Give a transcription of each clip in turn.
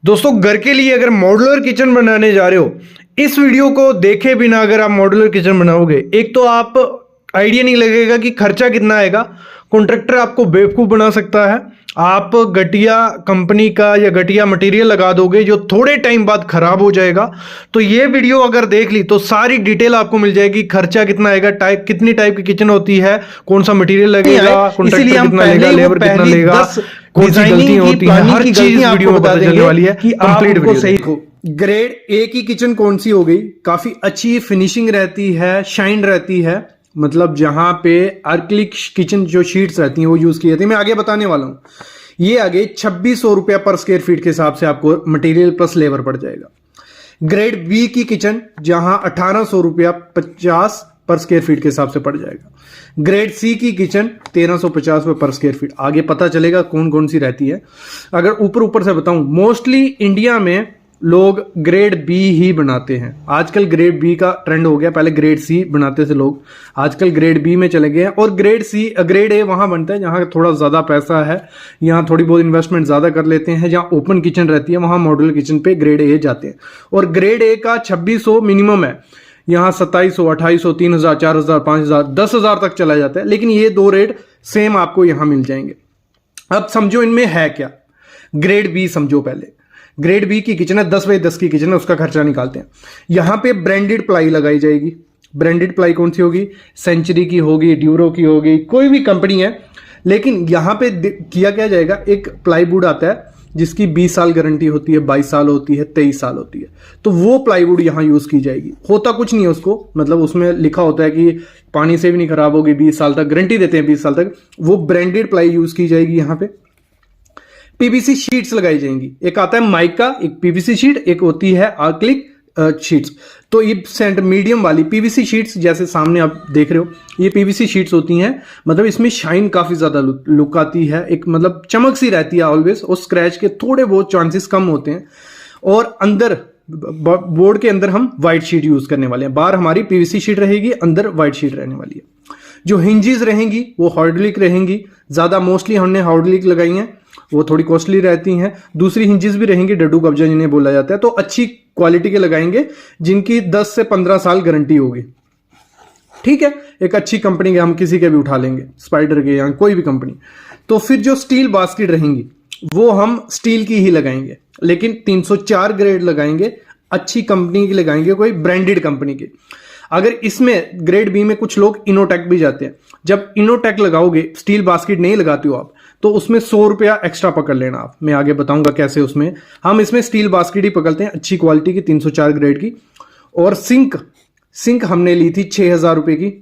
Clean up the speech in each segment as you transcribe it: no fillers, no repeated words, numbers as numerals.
दोस्तों घर के लिए अगर मॉड्यूलर किचन बनाने जा रहे हो, इस वीडियो को देखे बिना अगर आप मॉड्यूलर किचन बनाओगे, एक तो आप आइडिया नहीं लगेगा कि खर्चा कितना आएगा। कॉन्ट्रैक्टर आपको बेवकूफ़ बना सकता है। आप घटिया कंपनी का या घटिया मटेरियल लगा दोगे जो थोड़े टाइम बाद खराब हो जाएगा। तो ये वीडियो अगर देख ली तो सारी डिटेल आपको मिल जाएगी, खर्चा कितना आएगा, कितनी टाइप की किचन होती है, कौन सा मटेरियल लगेगा, कॉन्ट्रैक्टर कितना लेगा, लेबर कितना लेगा, कौन सी गलतियां होती हैं, हर चीज वीडियो में पता चलने वाली है। कंप्लीट वीडियो सही हो। ग्रेड ए की किचन कौन सी हो गई, काफी अच्छी फिनिशिंग रहती है, शाइन रहती है, मतलब जहां पे आर्कलिक किचन जो शीट्स रहती हैं वो यूज की जाती है। मैं आगे बताने वाला हूं। ये आगे 2600 रुपया पर स्क्वायर फीट के हिसाब से आपको मटेरियल प्लस लेबर पड़ जाएगा। ग्रेड बी की किचन जहां 1800 रुपया 50 पर स्क्वायर फीट के हिसाब से पड़ जाएगा। ग्रेड सी की किचन 1350 रुपये पर स्क्वायर फीट। आगे पता चलेगा कौन कौन सी रहती है। अगर ऊपर ऊपर से बताऊं, मोस्टली इंडिया में लोग ग्रेड बी ही बनाते हैं। आजकल ग्रेड बी का ट्रेंड हो गया, पहले ग्रेड सी बनाते थे लोग, आजकल ग्रेड बी में चले गए हैं। और ग्रेड ए वहां बनता है जहां थोड़ा ज्यादा पैसा है, यहां थोड़ी बहुत इन्वेस्टमेंट ज्यादा कर लेते हैं, जहां ओपन किचन रहती है वहां मॉड्यूलर किचन पे ग्रेड ए जाते हैं। और ग्रेड ए का 2600 मिनिमम है, यहां 2700, 2800, 3000, 4000, 5000, 10,000 तक चला जाता है। लेकिन ये दो रेट सेम आपको यहां मिल जाएंगे। अब समझो इनमें है क्या। ग्रेड बी समझो पहले। ग्रेड बी की किचन है, 10 बाई 10 की किचन है, उसका खर्चा निकालते हैं। यहां पे ब्रांडेड प्लाई लगाई जाएगी। ब्रांडेड प्लाई कौन सी होगी? सेंचुरी की होगी, ड्यूरो की होगी, कोई भी कंपनी है। लेकिन यहां पे किया क्या जाएगा, एक प्लाईवुड आता है जिसकी 20 साल गारंटी होती है, 22 साल होती है, 23 साल होती है। तो वो प्लाईवुड यहां यूज की जाएगी। होता कुछ नहीं है उसको, मतलब उसमें लिखा होता है कि पानी से भी नहीं खराब होगी, 20 साल तक गारंटी देते हैं, 20 साल तक। वो ब्रांडेड प्लाई यूज की जाएगी। यहां पे पीवीसी शीट्स लगाई जाएंगी। एक आता है माइका, एक पीवीसी शीट, एक होती है आर्कलिक शीट्स। तो ये सेंटर मीडियम वाली पीवीसी शीट्स, जैसे सामने आप देख रहे हो, ये पीवीसी शीट्स होती हैं। मतलब इसमें शाइन काफी ज्यादा लुक आती है, एक मतलब चमक सी रहती है ऑलवेज, और स्क्रैच के थोड़े बहुत चांसेस कम होते हैं। और अंदर बोर्ड के अंदर हम व्हाइट शीट यूज करने वाले हैं। बाहर हमारी पीवीसी शीट रहेगी, अंदर व्हाइट शीट रहने वाली है। जो हिंजेस रहेंगी वो हार्डलिक रहेंगी। ज्यादा मोस्टली हमने हार्डलिक लगाई हैं, वो थोड़ी कॉस्टली रहती हैं। दूसरी हिंजेस भी रहेंगी, डड्डू कब्जा जिन्हें बोला जाता है। तो अच्छी क्वालिटी के लगाएंगे जिनकी 10 से 15 साल गारंटी होगी। ठीक है, एक अच्छी कंपनी के हम किसी के भी उठा लेंगे, स्पाइडर के या कोई भी कंपनी। तो फिर जो स्टील बास्केट रहेंगी वो हम स्टील की ही लगाएंगे, लेकिन 304 ग्रेड लगाएंगे, अच्छी कंपनी की लगाएंगे, कोई ब्रांडेड कंपनी की। अगर इसमें ग्रेड बी में कुछ लोग इनोटेक भी जाते हैं। जब इनोटेक लगाओगे, स्टील बास्केट नहीं लगाते हो आप, तो उसमें 100 रुपया एक्स्ट्रा पकड़ लेना आप। मैं आगे बताऊंगा कैसे। उसमें हम इसमें स्टील बास्केट ही पकड़ते हैं, अच्छी क्वालिटी की, 304 ग्रेड की। और सिंक हमने ली थी 6,000 रुपए की,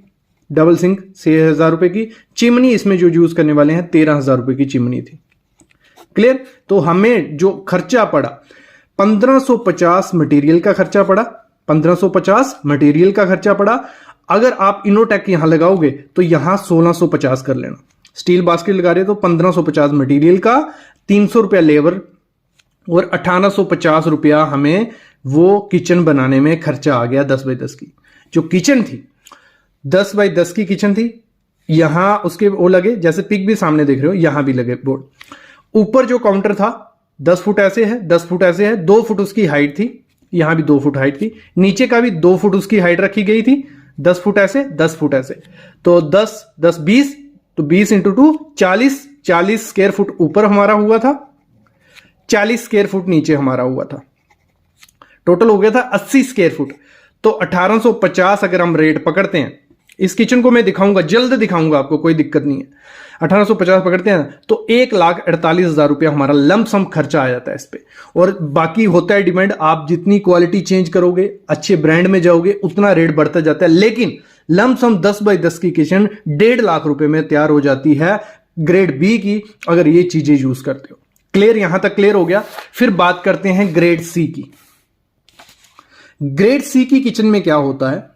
डबल सिंक 6,000 रुपए की। चिमनी इसमें जो यूज करने वाले हैं 13,000 रुपए की चिमनी थी। क्लियर? तो हमें जो खर्चा पड़ा 1550 मटेरियल का खर्चा पड़ा, 1550 मटेरियल का खर्चा पड़ा। अगर आप इनोटेक यहां लगाओगे तो यहां 1650 कर लेना। स्टील बास्केट लगा रहे तो 1550 मटेरियल का, 300 रुपया लेबर और 1850 रुपया हमें वो किचन बनाने में खर्चा आ गया। 10 बाई 10 की जो किचन थी, 10 बाई 10 की किचन थी। यहां उसके वो लगे, जैसे पिक भी सामने देख रहे हो, यहां भी लगे बोर्ड। ऊपर जो काउंटर था 10 फुट ऐसे है, 10 फुट ऐसे है, 2 फुट उसकी हाइट थी। यहां भी 2 फुट हाइट थी। नीचे का भी 2 फुट उसकी हाइट रखी गई थी, 10 फुट ऐसे, 10 फुट ऐसे। तो 10, 10, 20, तो 20 इंटू 2 40 स्क्वायर फुट ऊपर हमारा हुआ था, 40 स्क्वायर फुट नीचे हमारा हुआ था। टोटल हो गया था 80 स्क्वायर फुट। तो 1850 अगर हम रेट पकड़ते हैं, इस किचन को मैं दिखाऊंगा, जल्द दिखाऊंगा आपको, कोई दिक्कत नहीं है। 1850 पकड़ते हैं तो 1,48,000 रुपया हमारा लमसम खर्चा आ जाता है इस पे। और बाकी होता है डिमांड, आप जितनी क्वालिटी चेंज करोगे, अच्छे ब्रांड में जाओगे, उतना रेट बढ़ता जाता है। लेकिन लमसम 10 बाई 10 की किचन 1.5 लाख रुपए में तैयार हो जाती है ग्रेड बी की, अगर ये चीजें यूज करते हो। क्लियर? यहां तक क्लियर हो गया। फिर बात करते हैं ग्रेड सी की। ग्रेड सी की किचन में क्या होता है,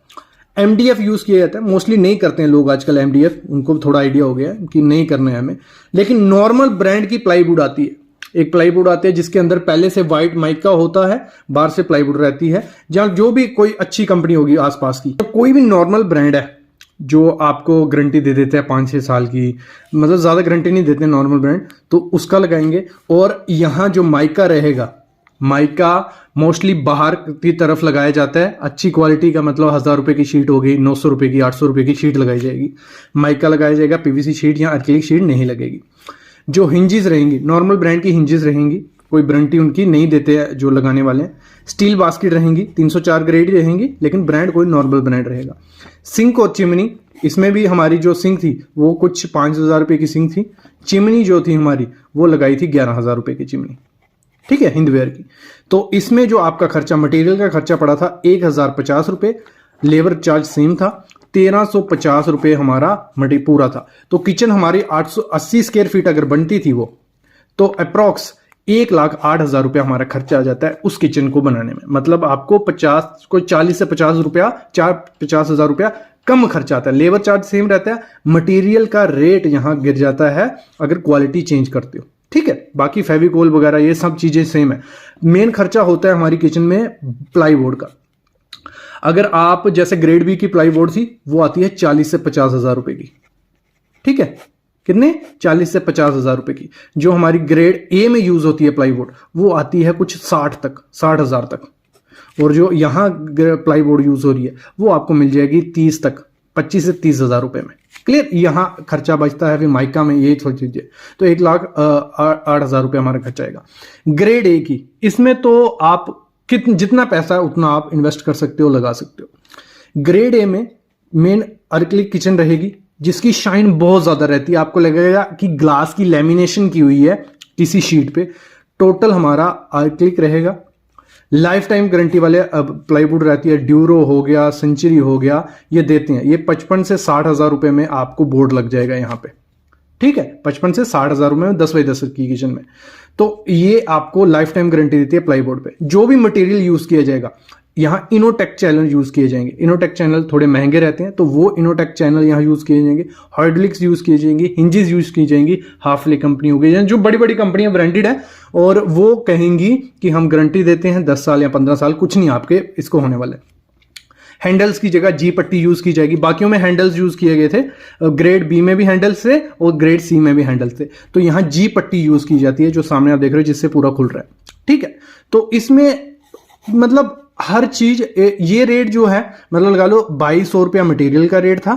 एमडीएफ यूज किया जाता है। मोस्टली नहीं करते हैं लोग आजकल एमडीएफ, उनको थोड़ा आइडिया हो गया है कि नहीं करना है हमें। लेकिन नॉर्मल ब्रांड की प्लाईवुड आती है। एक प्लाईवुड आती है जिसके अंदर पहले से व्हाइट माइका होता है, बाहर से प्लाईवुड रहती है। जहां जो भी कोई अच्छी कंपनी होगी आसपास की, तो कोई भी नॉर्मल ब्रांड है जो आपको गारंटी दे देते हैं 5-6 साल की, मतलब ज़्यादा गारंटी नहीं देते नॉर्मल ब्रांड, तो उसका लगाएंगे। और यहाँ जो माइका रहेगा माइका मोस्टली बाहर की तरफ लगाया जाता है, अच्छी क्वालिटी का, मतलब 1000 रुपए की शीट हो गई, 900 रुपए की, 800 रुपए की शीट लगाई जाएगी, माइका लगाया जाएगा, पीवीसी शीट या एक्रिलिक शीट नहीं लगेगी। जो हिंजेस रहेंगी नॉर्मल ब्रांड की हिंजेस रहेंगी, कोई वारंटी उनकी नहीं देते हैं जो लगाने वाले हैं। स्टील बास्केट रहेंगी, 304 ग्रेड ही रहेंगी, लेकिन ब्रांड कोई नॉर्मल ब्रांड रहेगा। सिंक और चिमनी, इसमें भी हमारी जो सिंक थी वो कुछ 5000 रुपए की सिंक थी। चिमनी जो थी हमारी वो लगाई थी 11000 रुपए की चिमनी, ठीक है, हिंदवेयर की। तो इसमें जो आपका खर्चा, मटेरियल का खर्चा पड़ा था 1050 रुपए, लेबर चार्ज सेम था, 1350 रुपए हमारा मटेरियल पूरा था। तो किचन हमारी 880 स्क्वायर फीट अगर बनती थी वो, तो अप्रॉक्स 1,08,000 रुपया हमारा खर्चा आ जाता है उस किचन को बनाने में। मतलब आपको 40 से 50 रुपया, 50,000 रुपया कम खर्चा आता है। लेबर चार्ज सेम रहता है, मटेरियल का रेट यहां गिर जाता है अगर क्वालिटी चेंज करते हो, ठीक है। बाकी फेविकोल वगैरह ये सब चीजें सेम है। मेन खर्चा होता है हमारी किचन में प्लाईवुड का। अगर आप जैसे ग्रेड बी की प्लाईवुड थी वो आती है 40 से 50,000 रुपए की, ठीक है। कितने? 40 से 50,000 रुपए की। जो हमारी ग्रेड ए में यूज होती है प्लाईवुड वो आती है कुछ 60,000 तक। और जो यहां प्लाईवुड यूज हो रही है वो आपको मिल जाएगी 30 तक, 25 से 30,000 रुपए में। क्लियर? यहां खर्चा बचता है फिर माइका में, ये थोड़ी चीजें। तो 1,08,000 रुपये हमारा खर्चा आएगा। ग्रेड ए की, इसमें तो आप जितना पैसा है उतना आप इन्वेस्ट कर सकते हो, लगा सकते हो। ग्रेड ए में मेन अर्कलिक किचन रहेगी जिसकी शाइन बहुत ज्यादा रहती है, आपको लगेगा कि ग्लास की लेमिनेशन की हुई है किसी शीट पे। टोटल हमारा अर्कलिक रहेगा, लाइफ टाइम गारंटी वाले प्लाईवुड रहती है, ड्यूरो हो गया, सेंचुरी हो गया, ये देते हैं। ये 55 से 60,000 रुपए में आपको बोर्ड लग जाएगा यहाँ पे, ठीक है। 55 से 60,000 रुपए में 10x10 की किचन में। तो ये आपको लाइफ टाइम गारंटी देती है प्लाईवुड पे। जो भी मटेरियल यूज किया जाएगा, यहाँ इनोटेक चैनल यूज किए जाएंगे। इनोटेक चैनल थोड़े महंगे रहते हैं तो वो इनोटेक चैनल यहाँ यूज किए जाएंगे, हाइड्रोलिक्स यूज किए जाएंगे, हिंजेस यूज की जाएंगी, हाफले कंपनी हो गई, जो बड़ी बड़ी कंपनियां ब्रांडेड है और वो कहेंगी कि हम गारंटी देते हैं 10 साल या 15 साल, कुछ नहीं आपके इसको होने वाले। हैंडल्स की जगह जी पट्टी यूज की जाएगी। बाकियों में हैंडल्स यूज किए गए थे, ग्रेड बी में भी हैंडल्स थे और ग्रेड सी में भी हैंडल्स थे। तो यहाँ जी पट्टी यूज की जाती है, जो सामने आप देख रहे हो जिससे पूरा खुल रहा है, ठीक है। तो इसमें मतलब हर चीज, ये रेट जो है मतलब लगा लो 2200 रुपया मटेरियल का रेट था,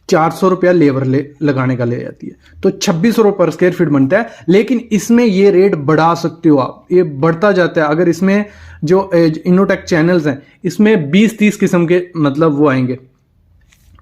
400 रुपया लेबर लगाने का ले जाती है, तो 2600 रुपये पर स्क्वायर फीट बनता है। लेकिन इसमें ये रेट बढ़ा सकते हो आप, ये बढ़ता जाता है। अगर इसमें जो इनोटेक चैनल्स हैं इसमें 20-30 किस्म के मतलब वो आएंगे,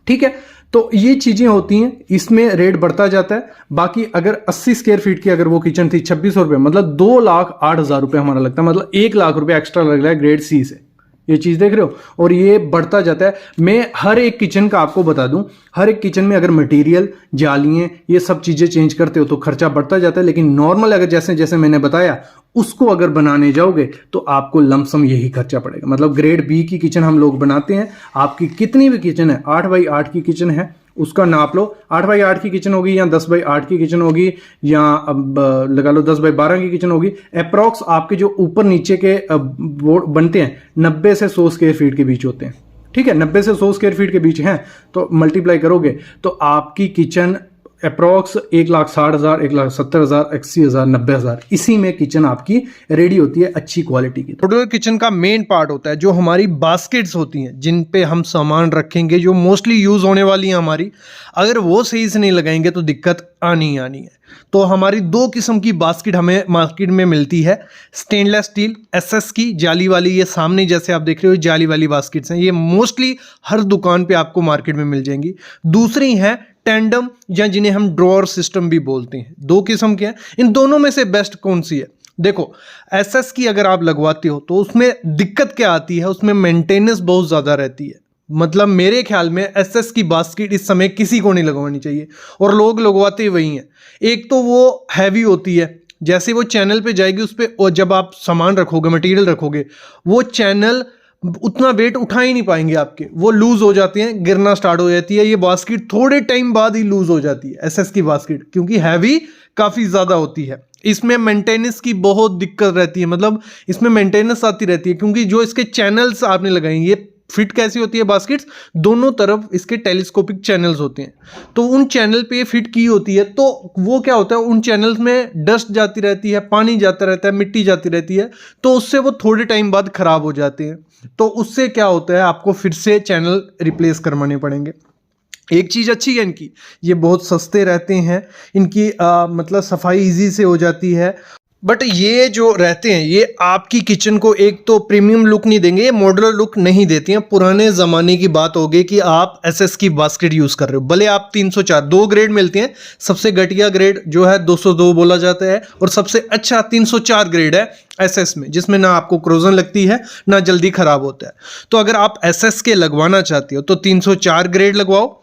ठीक है। तो ये चीजें होती हैं, इसमें रेट बढ़ता जाता है। बाकी अगर 80 स्क्वायर फीट की अगर वो किचन थी 2600 रुपये, मतलब 2,08,000 रुपये हमारा लगता है, मतलब 1,00,000 रुपये एक्स्ट्रा लग रहा है ग्रेड सी से। ये चीज देख रहे हो, और ये बढ़ता जाता है। मैं हर एक किचन का आपको बता दूं, हर एक किचन में अगर मटेरियल, जालियां, ये सब चीजें चेंज करते हो तो खर्चा बढ़ता जाता है। लेकिन नॉर्मल अगर जैसे जैसे मैंने बताया उसको अगर बनाने जाओगे तो आपको लमसम यही खर्चा पड़ेगा। मतलब ग्रेड बी की किचन हम लोग बनाते हैं, आपकी कितनी भी किचन है, 8x8 की किचन है उसका नाप लो, 8x8 की किचन होगी या 10x8 की किचन होगी या अब लगा लो 10x12 की किचन होगी, अप्रॉक्स आपके जो ऊपर नीचे के बोर्ड बनते हैं 90 से 100 स्क्वायर फीट के बीच होते हैं, ठीक है। 90 से 100 स्क्वायर फीट के बीच हैं तो मल्टीप्लाई करोगे तो आपकी किचन अप्रॉक्स 1,60,000, 1,70,000, 80,000, 90,000, इसी में किचन आपकी रेडी होती है अच्छी क्वालिटी की। मॉड्यूलर किचन का मेन पार्ट होता है जो हमारी बास्केट्स होती हैं जिन पे हम सामान रखेंगे, जो मोस्टली यूज होने वाली हैं हमारी, अगर वो सही से नहीं लगाएंगे तो दिक्कत आनी है। तो हमारी 2 किस्म की बास्केट हमें मार्केट में मिलती है, स्टेनलेस स्टील SS की जाली वाली, ये सामने जैसे आप देख रहे हो जाली वाली बास्केट्स हैं, ये मोस्टली हर दुकान पे आपको मार्केट में मिल जाएंगी। दूसरी है टैंडम या जिन्हें हम ड्रॉअर सिस्टम भी बोलते हैं। 2 किस्म के हैं, इन दोनों में से बेस्ट कौन सी है? देखो SS की अगर आप लगवाते हो तो उसमें दिक्कत क्या आती है, उसमें मेंटेनेंस बहुत ज़्यादा रहती है। मतलब मेरे ख्याल में SS की बास्केट इस समय किसी को नहीं लगवानी चाहिए, और लोग लगवाते वही हैं। एक तो वो हैवी होती है, जैसे वो चैनल पे जाएगी उस पर, और जब आप सामान रखोगे, मटेरियल रखोगे, वो चैनल उतना वेट उठा ही नहीं पाएंगे आपके, वो लूज हो जाते हैं, गिरना स्टार्ट हो जाती है। ये बास्केट थोड़े टाइम बाद ही लूज हो जाती है SS की बास्केट, क्योंकि हैवी काफ़ी ज़्यादा होती है। इसमें मेंटेनेंस की बहुत दिक्कत रहती है, मतलब इसमें मेंटेनेंस आती रहती है, क्योंकि जो इसके चैनल्स आपने लगाए ये फिट कैसी होती है बास्केट्स, दोनों तरफ इसके टेलीस्कोपिक चैनल्स होते हैं, तो उन चैनल पे फिट की होती है। तो वो क्या होता है, उन चैनल्स में डस्ट जाती रहती है, पानी जाता रहता है, मिट्टी जाती रहती है, तो उससे वो थोड़े टाइम बाद खराब हो जाते हैं। तो उससे क्या होता है, आपको फिर से चैनल रिप्लेस करवाने पड़ेंगे। एक चीज़ अच्छी है इनकी, ये बहुत सस्ते रहते हैं, इनकी मतलब सफाई इजी से हो जाती है। बट ये जो रहते हैं ये आपकी किचन को एक तो प्रीमियम लुक नहीं देंगे, ये मॉडुलर लुक नहीं देती हैं। पुराने ज़माने की बात होगी कि आप एसएस की बास्केट यूज़ कर रहे हो, भले आप 304 दो ग्रेड मिलते हैं, सबसे घटिया ग्रेड जो है 202 बोला जाता है और सबसे अच्छा 304 ग्रेड है एसएस में, जिसमें ना आपको क्रोजन लगती है ना जल्दी ख़राब होता है। तो अगर आप एसएस के लगवाना चाहते हो तो 304 ग्रेड लगवाओ।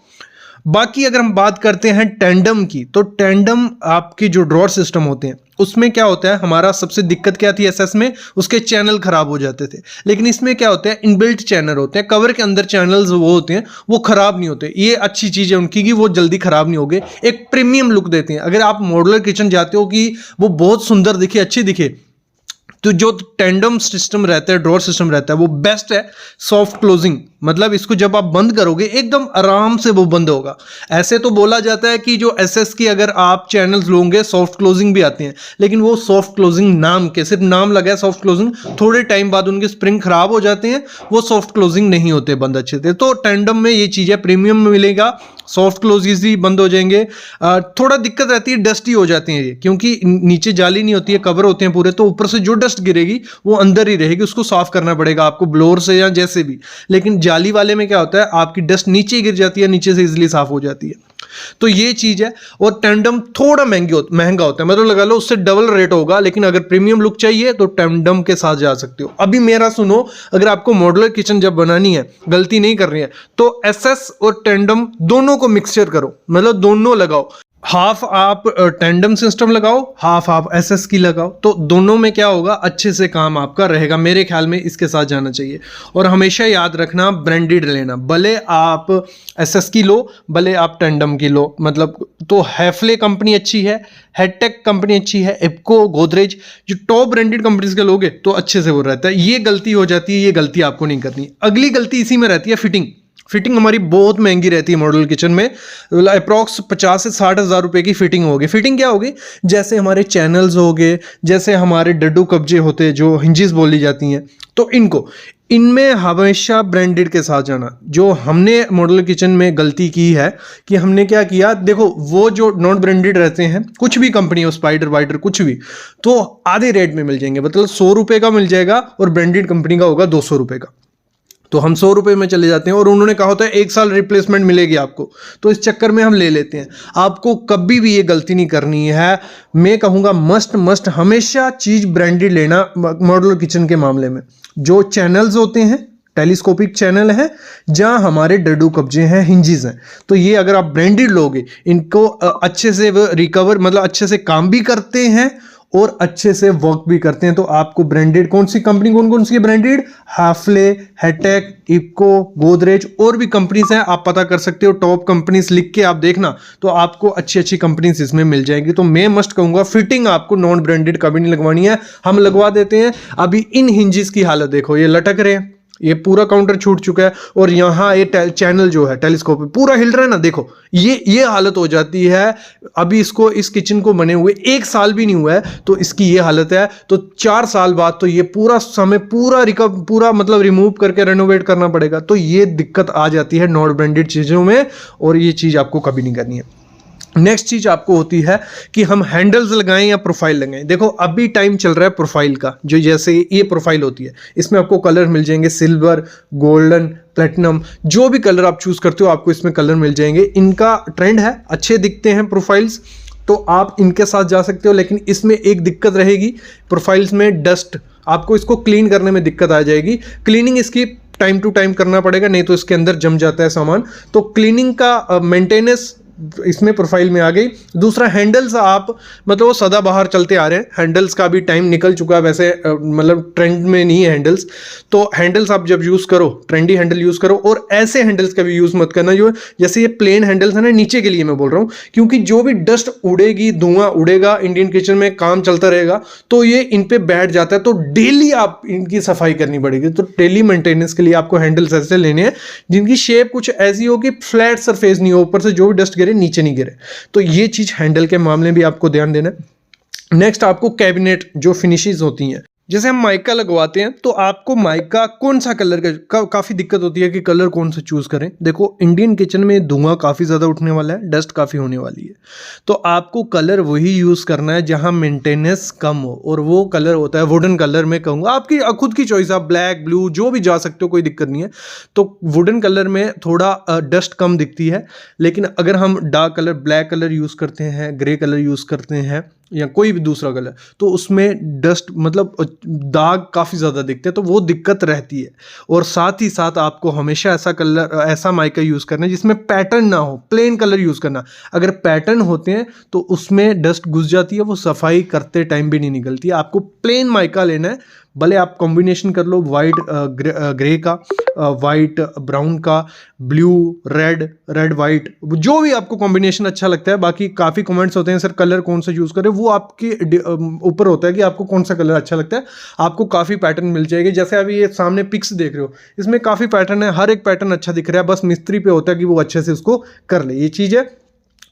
बाकी अगर हम बात करते हैं टैंडम की, तो टैंडम आपकी जो ड्रॉर सिस्टम होते हैं उसमें क्या होता है, हमारा सबसे दिक्कत क्या थी एसएस में, उसके चैनल खराब हो जाते थे। लेकिन इसमें क्या होता है, इनबिल्ट चैनल होते हैं, कवर के अंदर चैनल्स वो होते हैं, वो खराब नहीं होते। ये अच्छी चीज़ है उनकी कि वो जल्दी खराब नहीं होंगे, एक प्रीमियम लुक देते हैं। अगर आप मॉड्यूलर किचन जाते हो कि वो बहुत सुंदर दिखे, अच्छी दिखे, तो जो टैंडम सिस्टम रहता है, ड्रॉर सिस्टम रहता है, वो बेस्ट है। सॉफ्ट क्लोजिंग, मतलब इसको जब आप बंद करोगे एकदम आराम से वो बंद होगा। ऐसे तो बोला जाता है कि जो एसएस की अगर आप चैनल्स लोगे सॉफ्ट क्लोजिंग भी आते हैं, लेकिन वो सॉफ्ट क्लोजिंग नाम के, सिर्फ नाम लगा है सॉफ्ट क्लोजिंग, थोड़े टाइम बाद उनके स्प्रिंग खराब हो जाते हैं, वो सॉफ्ट क्लोजिंग नहीं होते बंद अच्छे से। तो टैंडम में ये चीज़ है, प्रीमियम में मिलेगा, सॉफ्ट क्लोजिंग भी बंद हो जाएंगे। थोड़ा दिक्कत रहती है, डस्टी हो जाती है ये, क्योंकि नीचे जाली नहीं होती है, कवर होते हैं पूरे, तो ऊपर से जो डस्ट गिरेगी वो अंदर ही रहेगी, उसको साफ करना पड़ेगा आपको ब्लोअर से या जैसे भी। लेकिन जाली वाले में क्या होता है, आपकी डस्ट नीचे गिर जाती है, नीचे से इजीली साफ हो जाती है। तो ये चीज है। और टैंडम थोड़ा महंगा होता है, मतलब लगा लो उससे डबल रेट होगा, लेकिन अगर प्रीमियम लुक चाहिए तो टैंडम के साथ जा सकते हो। अभी मेरा सुनो, अगर आपको मॉड्यूलर किचन जब बनानी है, गलती नहीं करनी है, तो एसएस और टैंडम दोनों को मिक्सचर करो, मतलब दोनों लगाओ। हाफ आप टैंडम सिस्टम लगाओ, हाफ आप एसएस की लगाओ, तो दोनों में क्या होगा, अच्छे से काम आपका रहेगा। मेरे ख्याल में इसके साथ जाना चाहिए। और हमेशा याद रखना, ब्रांडेड लेना, भले आप एसएस की लो, भले आप टैंडम की लो। मतलब तो हैफले कंपनी अच्छी है, हेडटेक कंपनी अच्छी है, इप्को, गोदरेज, जो टॉप ब्रांडेड कंपनीज के लोगे तो अच्छे से वो रहता है। ये गलती हो जाती है, ये गलती आपको नहीं करनी। अगली गलती इसी में रहती है, फिटिंग हमारी बहुत महंगी रहती है मॉड्यूलर किचन में। अप्रॉक्स 50 से 60 हज़ार रुपए की फिटिंग होगी। फिटिंग क्या होगी, जैसे हमारे चैनल्स हो गए, जैसे हमारे डड्डू कब्जे होते हैं, जो हिंजेस बोली जाती हैं, तो इनमें हमेशा ब्रांडेड के साथ जाना। जो हमने मॉड्यूलर किचन में गलती की है कि हमने क्या किया, देखो वो जो नॉन ब्रांडेड रहते हैं, कुछ भी कंपनी हो, स्पाइडर वाइडर कुछ भी, तो आधे रेट में मिल जाएंगे, मतलब 100 रुपए का मिल जाएगा और ब्रांडेड कंपनी का होगा 200 रुपए का। तो हम 100 रुपए में चले जाते हैं और उन्होंने कहा होता है 1 साल रिप्लेसमेंट मिलेगी आपको, तो इस चक्कर में हम ले लेते हैं। आपको कभी भी ये गलती नहीं करनी है। मैं कहूँगा मस्ट हमेशा चीज़ ब्रांडेड लेना मॉड्यूलर किचन के मामले में। जो चैनल्स होते हैं, टेलीस्कोपिक चैनल है, जहाँ हमारे डड्डू कब्जे हैं, हिंजेस हैं, तो ये अगर आप ब्रांडेड लोगे, इनको अच्छे से रिकवर, मतलब अच्छे से काम भी करते हैं और अच्छे से वर्क भी करते हैं। तो आपको ब्रांडेड कौन कौन सी है ब्रांडेड, हैफले, हेडटेक, इप्को, गोदरेज, और भी कंपनीज हैं, आप पता कर सकते हो। टॉप कंपनीज लिख के आप देखना, तो आपको अच्छी कंपनीज इसमें मिल जाएगी। तो मैं मस्ट कहूंगा, फिटिंग आपको नॉन ब्रांडेड कभी नहीं लगवानी है, हम लगवा देते हैं। अभी इन हिंजेस की हालत देखो, ये लटक रहे हैं, ये पूरा काउंटर छूट चुका है, और यहाँ ये चैनल जो है टेलीस्कोप पूरा हिल रहा है ना, देखो ये हालत हो जाती है। अभी इस किचन को बने हुए 1 साल भी नहीं हुआ है, तो इसकी ये हालत है। तो 4 साल बाद तो ये पूरा मतलब रिमूव करके रेनोवेट करना पड़ेगा। तो ये दिक्कत आ जाती है नॉन ब्रांडेड चीज़ों में, और ये चीज़ आपको कभी नहीं करनी है। नेक्स्ट चीज आपको होती है कि हम हैंडल्स लगाएं या प्रोफाइल लगाएं। देखो अभी टाइम चल रहा है प्रोफाइल का, जो जैसे ये प्रोफाइल होती है, इसमें आपको कलर मिल जाएंगे, सिल्वर, गोल्डन, प्लेटिनम, जो भी कलर आप चूज करते हो आपको इसमें कलर मिल जाएंगे। इनका ट्रेंड है, अच्छे दिखते हैं प्रोफाइल्स, तो आप इनके साथ जा सकते हो। लेकिन इसमें एक दिक्कत रहेगी, प्रोफाइल्स में डस्ट, आपको इसको क्लीन करने में दिक्कत आ जाएगी। क्लीनिंग इसकी टाइम टू टाइम करना पड़ेगा, नहीं तो इसके अंदर जम जाता है सामान। तो क्लीनिंग का मेंटेनेंस इसमें प्रोफाइल में आ गई। दूसरा हैंडल्स आप मतलब वो सदाबहार चलते आ रहे हैं, हैंडल्स का भी टाइम निकल चुका है वैसे, मतलब ट्रेंड में नहीं है हैंडल्स। तो हैंडल्स आप जब यूज़ करो ट्रेंडी हैंडल यूज़ करो, और ऐसे हैंडल्स का भी यूज़ मत करना जो जैसे ये प्लेन हैंडल्स है ना, नीचे के लिए मैं बोल रहा हूँ, क्योंकि जो भी डस्ट उड़ेगी, धुआं उड़ेगा, इंडियन किचन में काम चलता रहेगा तो ये इन पे बैठ जाता है। तो डेली आप इनकी सफाई करनी पड़ेगी। तो डेली मेंटेनेंस के लिए आपको हैंडल्स ऐसे लेने हैं जिनकी शेप कुछ ऐसी हो कि फ्लैट सरफेस नहीं हो, ऊपर से जो भी डस्ट गिरे नीचे नहीं गिरे। तो ये चीज हैंडल के मामले में भी आपको ध्यान देना है। नेक्स्ट आपको कैबिनेट जो फिनिशेस होती हैं, जैसे हम माइका लगवाते हैं तो आपको माइका कौन सा कलर का काफ़ी दिक्कत होती है कि कलर कौन सा चूज़ करें। देखो इंडियन किचन में धुआं काफ़ी ज़्यादा उठने वाला है, डस्ट काफ़ी होने वाली है, तो आपको कलर वही यूज़ करना है जहां मेंटेनेंस कम हो, और वो कलर होता है वुडन कलर। में कहूँगा आपकी खुद की चॉइस, आप ब्लैक ब्लू जो भी जा सकते हो, कोई दिक्कत नहीं है। तो वुडन कलर में थोड़ा डस्ट कम दिखती है, लेकिन अगर हम dark colour black colour use करते हैं, ग्रे कलर यूज़ करते हैं या कोई भी दूसरा कलर, तो उसमें डस्ट मतलब दाग काफ़ी ज़्यादा दिखते हैं, तो वो दिक्कत रहती है। और साथ ही साथ आपको हमेशा ऐसा कलर, ऐसा माइका यूज़ करना है जिसमें पैटर्न ना हो, प्लेन कलर यूज़ करना। अगर पैटर्न होते हैं तो उसमें डस्ट घुस जाती है, वो सफाई करते टाइम भी नहीं निकलती है। आपको प्लेन माइका लेना है, भले आप कॉम्बिनेशन कर लो वाइट ग्रे का, वाइट ब्राउन का, ब्लू रेड वाइट, जो भी आपको कॉम्बिनेशन अच्छा लगता है। बाकी काफ़ी कमेंट्स होते हैं सर कलर कौन सा यूज़ करें, वो आपके ऊपर होता है कि आपको कौन सा कलर अच्छा लगता है। आपको काफ़ी पैटर्न मिल जाएंगे, जैसे अभी ये सामने पिक्स देख रहे हो, इसमें काफ़ी पैटर्न है, हर एक पैटर्न अच्छा दिख रहा है, बस मिस्त्री पे होता है कि वो अच्छे से उसको कर ले, ये चीज़ है।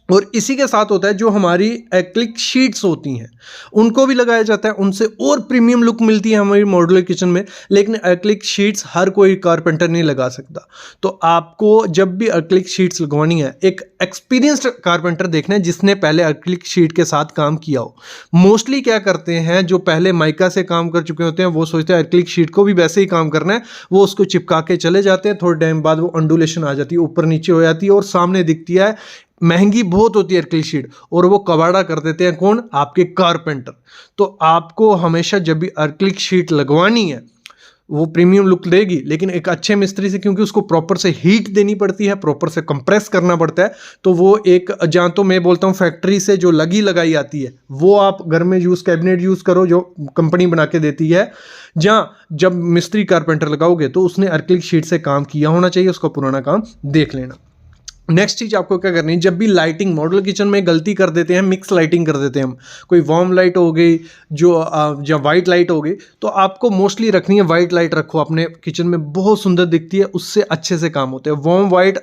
और इसी के साथ होता है जो हमारी एक्रिलिक शीट्स होती हैं उनको भी लगाया जाता है, उनसे और प्रीमियम लुक मिलती है हमारी मॉड्यूलर किचन में। लेकिन एक्रिलिक शीट्स हर कोई कारपेंटर नहीं लगा सकता, तो आपको जब भी एक्रिलिक शीट्स लगवानी है एक एक्सपीरियंस्ड कारपेंटर देखना है जिसने पहले एक्रिलिक शीट के साथ काम किया हो। मोस्टली क्या करते हैं, जो पहले माइका से काम कर चुके होते हैं वो सोचते हैं एक्रिलिक शीट को भी वैसे ही काम करना है, वो उसको चिपका के चले जाते हैं, थोड़े टाइम बाद वो अंडुलेशन आ जाती है, ऊपर नीचे हो जाती है और सामने दिखती है, महंगी बहुत होती है एक्रिलिक शीट, और वो कबाड़ा कर देते हैं कौन, आपके कारपेंटर। तो आपको हमेशा जब भी एक्रिलिक शीट लगवानी है वो प्रीमियम लुक देगी, लेकिन एक अच्छे मिस्त्री से, क्योंकि उसको प्रॉपर से हीट देनी पड़ती है, प्रॉपर से कंप्रेस करना पड़ता है, तो वो एक, जहाँ तो मैं बोलता हूँ फैक्ट्री से जो लगाई आती है वो आप घर में यूज़ कैबिनेट यूज़ करो जो कंपनी बना के देती है। जहाँ जब मिस्त्री कारपेंटर लगाओगे तो उसने एक्रिलिक शीट से काम किया होना चाहिए, उसका पुराना काम देख लेना। नेक्स्ट चीज आपको क्या करनी है, जब भी लाइटिंग, मॉड्यूलर किचन में गलती कर देते हैं, मिक्स लाइटिंग कर देते हैं हम, कोई वार्म लाइट हो गई जो वाइट लाइट हो गई, तो आपको मोस्टली रखनी है वाइट लाइट रखो अपने किचन में, बहुत सुंदर दिखती है, उससे अच्छे से काम होते हैं। वार्म वाइट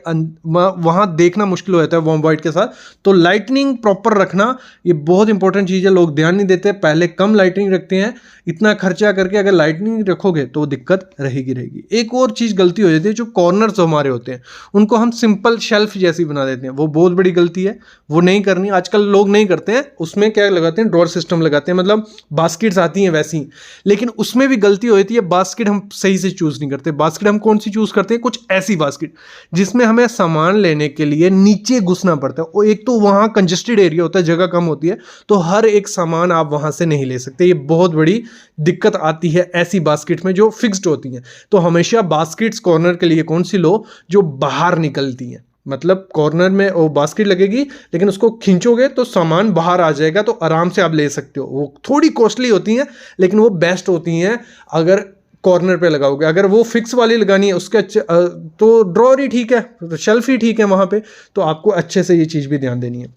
वहाँ देखना मुश्किल हो जाता है वार्म वाइट के साथ, तो लाइटनिंग प्रॉपर रखना ये बहुत इंपॉर्टेंट चीज़ है। लोग ध्यान नहीं देते, पहले कम लाइटनिंग रखते हैं, इतना खर्चा करके अगर लाइटनिंग रखोगे तो दिक्कत रहेगी। एक और चीज़ गलती हो जाती है, जो कॉर्नर्स हमारे होते हैं उनको हम सिंपल शेल्फ जैसी बना देते हैं, वो बहुत बड़ी गलती है, वो नहीं करनी। आजकल लोग नहीं करते हैं, उसमें क्या लगाते हैं, ड्रॉअर सिस्टम लगाते हैं, मतलब बास्केट्स आती हैं वैसी, लेकिन उसमें भी गलती हो जाती है, बास्केट हम सही से चूज़ नहीं करते। बास्केट हम कौन सी चूज़ करते हैं, कुछ ऐसी बास्केट जिसमें हमें सामान लेने के लिए नीचे घुसना पड़ता है, और एक तो वहाँ कंजेस्टेड एरिया होता है, जगह कम होती है, तो हर एक सामान आप वहाँ से नहीं ले सकते, ये बहुत बड़ी दिक्कत आती है ऐसी बास्केट में जो फिक्स्ड होती हैं। तो हमेशा बास्केट्स कॉर्नर के लिए कौन सी लो, जो बाहर निकलती हैं, मतलब कॉर्नर में वो बास्केट लगेगी लेकिन उसको खींचोगे तो सामान बाहर आ जाएगा, तो आराम से आप ले सकते हो। वो थोड़ी कॉस्टली होती हैं लेकिन वो बेस्ट होती हैं अगर कॉर्नर पे लगाओगे। अगर वो फिक्स वाली लगानी है उसके अच्छे तो ड्रॉअर ही ठीक है, शेल्फ ही ठीक है वहाँ पे, तो आपको अच्छे से ये चीज़ भी ध्यान देनी है।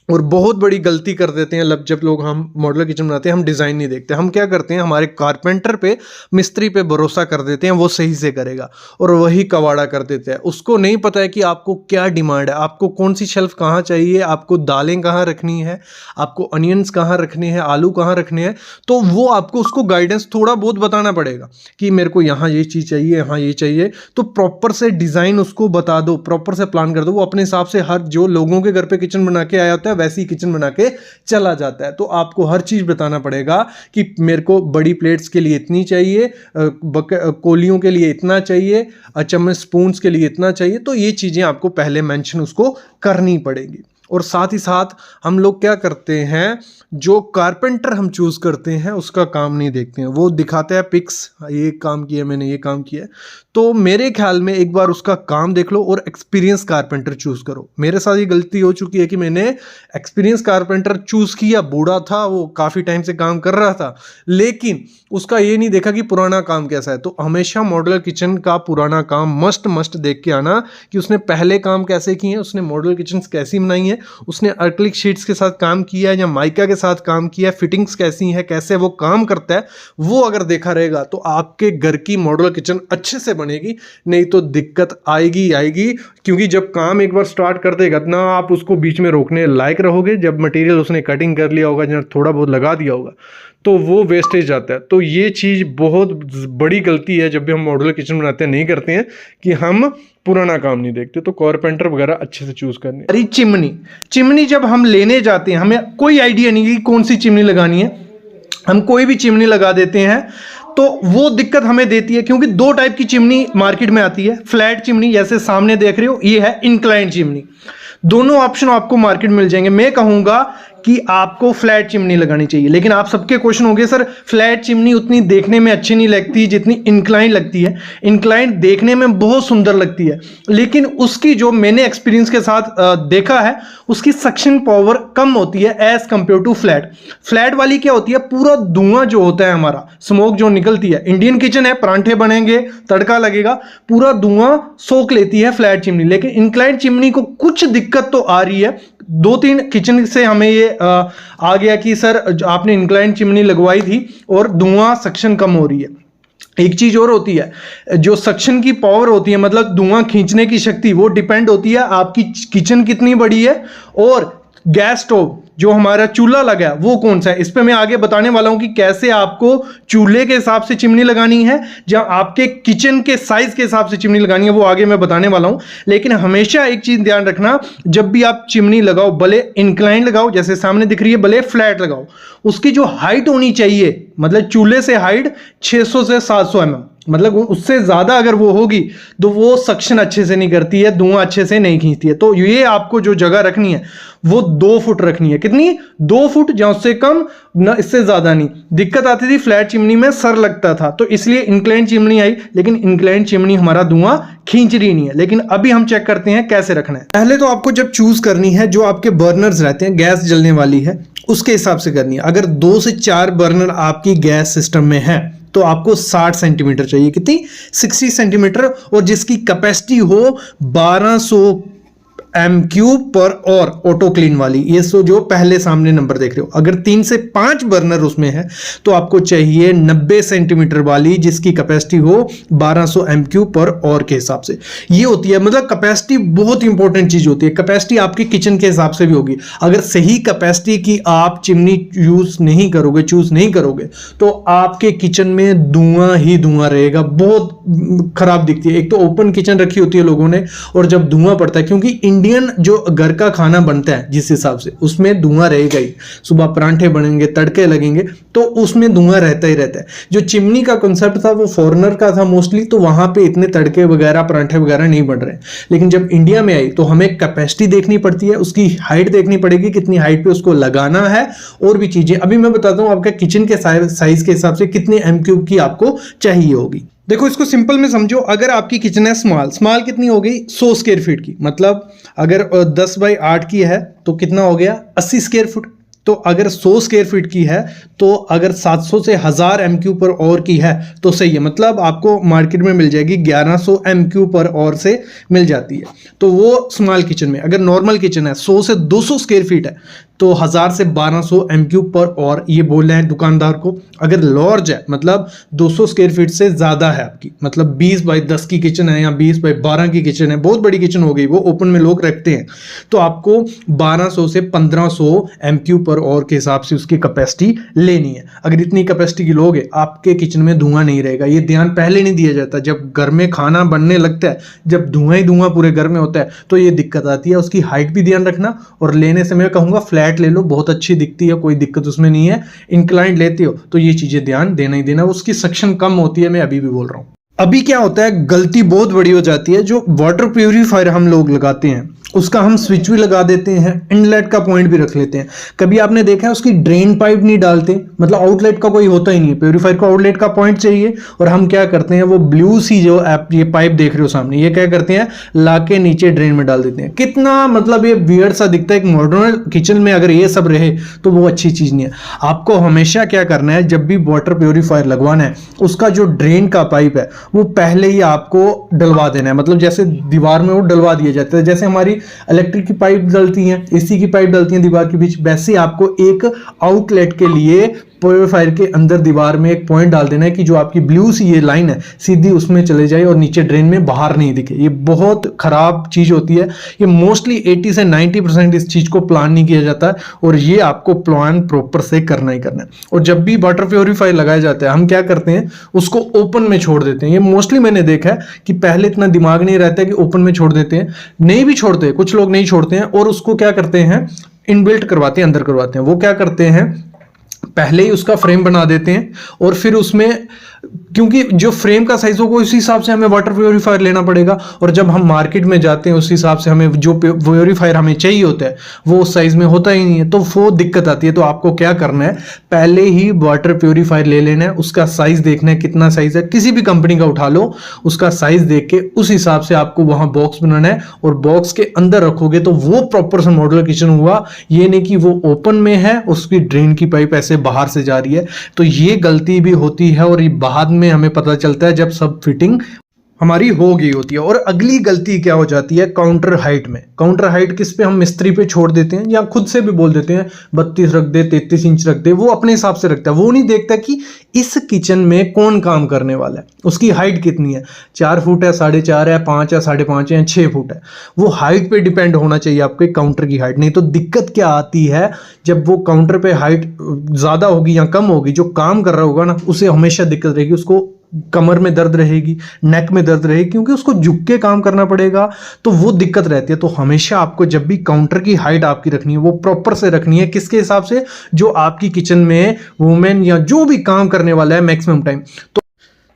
और बहुत बड़ी गलती कर देते हैं जब लोग हम मॉड्यूलर किचन बनाते हैं, हम डिज़ाइन नहीं देखते, हम क्या करते हैं, हमारे कारपेंटर पे, मिस्त्री पे भरोसा कर देते हैं वो सही से करेगा, और वही कबाड़ा कर देते हैं। उसको नहीं पता है कि आपको क्या डिमांड है, आपको कौन सी शेल्फ कहाँ चाहिए, आपको दालें कहाँ रखनी है, आपको अनियंस कहाँ रखने हैं, आलू कहाँ रखने हैं, तो वो आपको उसको गाइडेंस थोड़ा बहुत बताना पड़ेगा कि मेरे को यहाँ ये चीज़ चाहिए, यहाँ ये चाहिए, तो प्रॉपर से डिज़ाइन उसको बता दो, प्रॉपर से प्लान कर दो। वो अपने हिसाब से हर जो लोगों के घर पे किचन बना के आया होता है वैसी किचन बना के चला जाता है। तो आपको हर चीज बताना पड़ेगा कि मेरे को बड़ी प्लेट्स के लिए इतनी चाहिए, कोलियों के लिए इतना चाहिए, चम्मच स्पून्स के लिए इतना चाहिए, तो ये चीजें आपको पहले मेंशन उसको करनी पड़ेगी। और साथ ही साथ हम लोग क्या करते हैं, जो कारपेंटर हम चूज़ करते हैं उसका काम नहीं देखते हैं, वो दिखाते हैं पिक्स, ये काम किया मैंने, ये काम किया। तो मेरे ख्याल में एक बार उसका काम देख लो और एक्सपीरियंस कारपेंटर चूज़ करो। मेरे साथ ये गलती हो चुकी है कि मैंने एक्सपीरियंस कारपेंटर चूज़ किया, बूढ़ा था वो, काफ़ी टाइम से काम कर रहा था, लेकिन उसका ये नहीं देखा कि पुराना काम कैसा है। तो हमेशा मॉड्यूलर किचन का पुराना काम मस्ट देख के आना कि उसने पहले काम कैसे किए हैं, उसने मॉड्यूलर किचन कैसी बनाई है, उसने एक्रिलिक शीट्स के साथ काम किया है या माइका के साथ काम किया है, फिटिंग्स कैसी है, कैसे वो काम करता है, वो अगर देखा रहेगा तो आपके घर की मॉड्यूलर किचन अच्छे से बनेगी। नहीं तो दिक्कत आएगी, क्योंकि जब काम एक बार स्टार्ट कर देगा ना आप उसको बीच में रोकने लायक रहोगे। जब मटेरियल उसने कटिंग कर लिया होगा या थोड़ा बहुत लगा दिया होगा तो वो वेस्टेज जाता है। तो ये चीज़ बहुत बड़ी गलती है जब भी हम मॉड्यूलर किचन बनाते हैं, नहीं करते हैं कि हम पुराना काम नहीं देखते। तो कारपेंटर वगैरह अच्छे से चूज करनी। अरे चिमनी जब हम लेने जाते हैं, हमें कोई आइडिया नहीं कि कौन सी चिमनी लगानी है, हम कोई भी चिमनी लगा देते हैं तो वो दिक्कत हमें देती है। क्योंकि दो टाइप की चिमनी मार्केट में आती है, फ्लैट चिमनी जैसे सामने देख रहे हो, ये है इंक्लाइंड चिमनी। दोनों ऑप्शन आपको मार्केट में मिल जाएंगे। मैं कहूंगा कि आपको फ्लैट चिमनी लगानी चाहिए, लेकिन आप सबके क्वेश्चन होंगे सर फ्लैट चिमनी उतनी देखने में अच्छी नहीं लगती जितनी इंक्लाइन लगती है। इंक्लाइन देखने में बहुत सुंदर लगती है, लेकिन उसकी जो मैंने एक्सपीरियंस के साथ देखा है, उसकी सक्शन पावर कम होती है as compare to flat. Flat वाली क्या होती है, पूरा धुआं जो होता है हमारा, स्मोक जो निकलती है, इंडियन किचन है, परांठे बनेंगे, तड़का लगेगा, पूरा धुआं सोख लेती है फ्लैट चिमनी। लेकिन इंक्लाइन चिमनी को कुछ दिक्कत तो आ रही है। 2-3 किचन से हमें ये आ गया कि सर आपने इंक्लाइन चिमनी लगवाई थी और धुआं सक्शन कम हो रही है। एक चीज और होती है, जो सक्शन की पावर होती है, मतलब धुआं खींचने की शक्ति, वो डिपेंड होती है आपकी किचन कितनी बड़ी है और गैस स्टोव जो हमारा चूल्हा लगा है वो कौन सा है। इस पे मैं आगे बताने वाला हूं कि कैसे आपको चूल्हे के हिसाब से चिमनी लगानी है या आपके किचन के साइज के हिसाब से चिमनी लगानी है, वो आगे मैं बताने वाला हूं। लेकिन हमेशा एक चीज ध्यान रखना, जब भी आप चिमनी लगाओ, भले इंक्लाइन लगाओ जैसे सामने दिख रही है, भले फ्लैट लगाओ, उसकी जो हाइट होनी चाहिए, मतलब चूल्हे से हाइट 600 से 700 mm, मतलब उससे ज्यादा अगर वो होगी तो वो सक्शन अच्छे से नहीं करती है, धुआं अच्छे से नहीं खींचती है। तो ये आपको जो जगह रखनी है वो 2 फुट रखनी है। कितनी? 2 फुट, या उससे कम ना, इससे ज्यादा नहीं। दिक्कत आती थी फ्लैट चिमनी में, सर लगता था, तो इसलिए इंक्लाइन चिमनी आई, लेकिन इंक्लाइन चिमनी हमारा धुआं खींच रही नहीं है। लेकिन अभी हम चेक करते हैं कैसे रखना है। पहले तो आपको जब चूज करनी है, जो आपके बर्नर्स रहते हैं, गैस जलने वाली है उसके हिसाब से करनी है। अगर 2 से 4 बर्नर आपकी गैस सिस्टम में है तो आपको 60 सेंटीमीटर चाहिए। कितनी? 60 सेंटीमीटर, और जिसकी कैपेसिटी हो 1200 MQ पर और ऑटो क्लीन वाली, ये सो जो पहले सामने नंबर देख रहे हो। अगर 3 से 5 बर्नर उसमें है तो आपको चाहिए 90 सेंटीमीटर वाली, जिसकी कैपेसिटी हो 1200 MQ पर और के हिसाब से। ये होती है, मतलब कैपेसिटी बहुत इंपॉर्टेंट चीज होती है। कैपेसिटी आपके किचन के हिसाब से भी होगी। अगर सही कैपेसिटी की आप चिमनी यूज नहीं करोगे, चूज नहीं करोगे, तो आपके किचन में धुआं ही धुआं रहेगा, बहुत खराब दिखती है। एक तो ओपन किचन रखी होती है लोगों ने, और जब धुआं पड़ता है, क्योंकि इंडियन जो घर का खाना बनता है जिस हिसाब से, उसमें धुआं रहेगा ही। सुबह परांठे बनेंगे, तड़के लगेंगे, तो उसमें धुआं रहता ही रहता है। जो चिमनी का कॉन्सेप्ट था वो फॉरेनर का था मोस्टली, तो वहां पे इतने तड़के वगैरह, परांठे वगैरह नहीं बन रहे। लेकिन जब इंडिया में आई तो हमें कैपेसिटी देखनी पड़ती है, उसकी हाइट देखनी पड़ेगी, कितनी हाइट पे उसको लगाना है, और भी चीजें। अभी मैं बताता हूं आपका किचन के साइज के हिसाब से कितने MQ की आपको चाहिए होगी। देखो इसको सिंपल में समझो, अगर आपकी किचन है स्मॉल कितनी हो गई? 100 स्क्वायर फीट की, मतलब अगर 10 बाई 8 की है तो कितना हो गया? 80 स्क्वायर फुट। तो अगर 100 स्क्वायर फीट की है, तो अगर 700 से 1000 MQ पर और की है तो सही है, मतलब आपको मार्केट में मिल जाएगी 1100 MQ पर और से मिल जाती है। तो वो स्मॉल किचन में। अगर नॉर्मल किचन है 100 से 200 स्क्वायर फीट है तो 1000 से 1200 MQ पर और, ये बोल रहे हैं दुकानदार को। अगर लार्ज है, मतलब 200 स्क्वायर फीट से ज़्यादा है आपकी, मतलब 20 बाई 10 की किचन है या 20 बाई 12 की किचन है, बहुत बड़ी किचन हो गई, वो ओपन में लोग रखते हैं, तो आपको 1200 से 1500 MQ पर और के हिसाब से उसकी कैपेसिटी लेनी है। अगर इतनी कैपेसिटी की लोगे, आपके किचन में धुआं नहीं रहेगा। ये ध्यान पहले नहीं दिया जाता, जब घर में खाना बनने लगता है, जब धुआं ही धुआं पूरे घर में होता है तो ये दिक्कत आती है। उसकी हाइट भी ध्यान रखना, और लेने से मैं कहूँगा फ्लैट ले लो, बहुत अच्छी दिखती है, कोई दिक्कत उसमें नहीं है। इंक्लाइंड लेते हो तो ये चीजें ध्यान देना ही देना। उसकी सक्शन कम होती है, मैं अभी भी बोल रहा हूं। अभी क्या होता है, गलती बहुत बड़ी हो जाती है, जो वाटर प्यूरिफायर हम लोग लगाते हैं उसका हम स्विच भी लगा देते हैं, इनलेट का पॉइंट भी रख लेते हैं। कभी आपने देखा है उसकी ड्रेन पाइप नहीं डालते, मतलब आउटलेट का कोई होता ही नहीं है, प्योरीफायर को आउटलेट का पॉइंट चाहिए, और हम क्या करते हैं वो ब्लू सी जो आप ये पाइप देख रहे हो सामने, ये क्या करते हैं लाके नीचे ड्रेन में डाल देते हैं। कितना मतलब ये वियर्ड सा दिखता है। एक मॉडर्न किचन में अगर ये सब रहे तो वो अच्छी चीज नहीं है। आपको हमेशा क्या करना है, जब भी वाटर प्योरीफायर लगवाना है उसका जो ड्रेन का पाइप है वो पहले ही आपको डलवा देना है, मतलब जैसे दीवार में वो डलवा दिया जाता है, जैसे हमारी इलेक्ट्रिक की पाइप डलती हैं, एसी की पाइप डलती हैं दीवार के बीच, वैसे आपको एक आउटलेट के लिए प्योरीफायर के अंदर दीवार में एक पॉइंट डाल देना है कि जो आपकी ब्लू सी ये लाइन है सीधी उसमें चले जाए और नीचे ड्रेन में बाहर नहीं दिखे। ये बहुत खराब चीज होती है। ये मोस्टली 80 से 90% इस चीज को प्लान नहीं किया जाता है, और ये आपको प्लान प्रॉपर से करना ही करना है। और जब भी वाटर प्योरीफायर लगाया जाता है हम क्या करते हैं उसको ओपन में छोड़ देते हैं। ये मोस्टली मैंने देखा है कि पहले इतना दिमाग नहीं रहता है कि ओपन में छोड़ देते हैं, नहीं भी छोड़ते, कुछ लोग नहीं छोड़ते हैं, और उसको क्या करते हैं इनबिल्ट करवाते हैं, अंदर करवाते हैं। वो क्या करते हैं पहले ही उसका फ्रेम बना देते हैं, और फिर उसमें क्योंकि जो फ्रेम का साइज होगा उस हिसाब से हमें वाटर प्योरीफायर लेना पड़ेगा, और जब हम मार्केट में जाते हैं उस हिसाब से हमें जो प्योरीफायर हमें चाहिए होता है वो उस साइज में होता ही नहीं है, तो वो दिक्कत आती है। तो आपको क्या करना है, पहले ही वाटर प्योरीफायर ले लेना है, उसका साइज देखना है कितना साइज है, किसी भी कंपनी का उठा लो, उसका साइज देख के उस हिसाब से आपको वहां बॉक्स बनाना है, और बॉक्स के अंदर रखोगे तो वो प्रॉपर सा मॉड्यूलर किचन हुआ। ये नहीं कि वो ओपन में है उसकी ड्रेन की पाइप ऐसे बाहर से जा रही है। तो ये गलती भी होती है, और ये बाद में हमें पता चलता है जब सब फिटिंग हमारी हो गई होती है। और अगली गलती क्या हो जाती है काउंटर हाइट में। काउंटर हाइट किस पे हम मिस्त्री पे छोड़ देते हैं, या खुद से भी बोल देते हैं 32 रख दे, 33 इंच रख दे, वो अपने हिसाब से रखता है। वो नहीं देखता कि इस किचन में कौन काम करने वाला है, उसकी हाइट कितनी है, 4 फुट है, 4.5 है, 5 है, 5.5 है, 6 फुट है। वो हाइट पे डिपेंड होना चाहिए आपके काउंटर की हाइट। नहीं तो दिक्कत क्या आती है, जब वो काउंटर पे हाइट ज्यादा होगी या कम होगी, जो काम कर रहा होगा ना उसे हमेशा दिक्कत रहेगी, उसको कमर में दर्द रहेगी, नेक में दर्द रहेगी, क्योंकि उसको झुक के काम करना पड़ेगा, तो वो दिक्कत रहती है। तो हमेशा आपको जब भी काउंटर की हाइट आपकी रखनी है वो प्रॉपर से रखनी है, किसके हिसाब से, जो आपकी किचन में वुमेन या जो भी काम करने वाला है मैक्सिमम टाइम। तो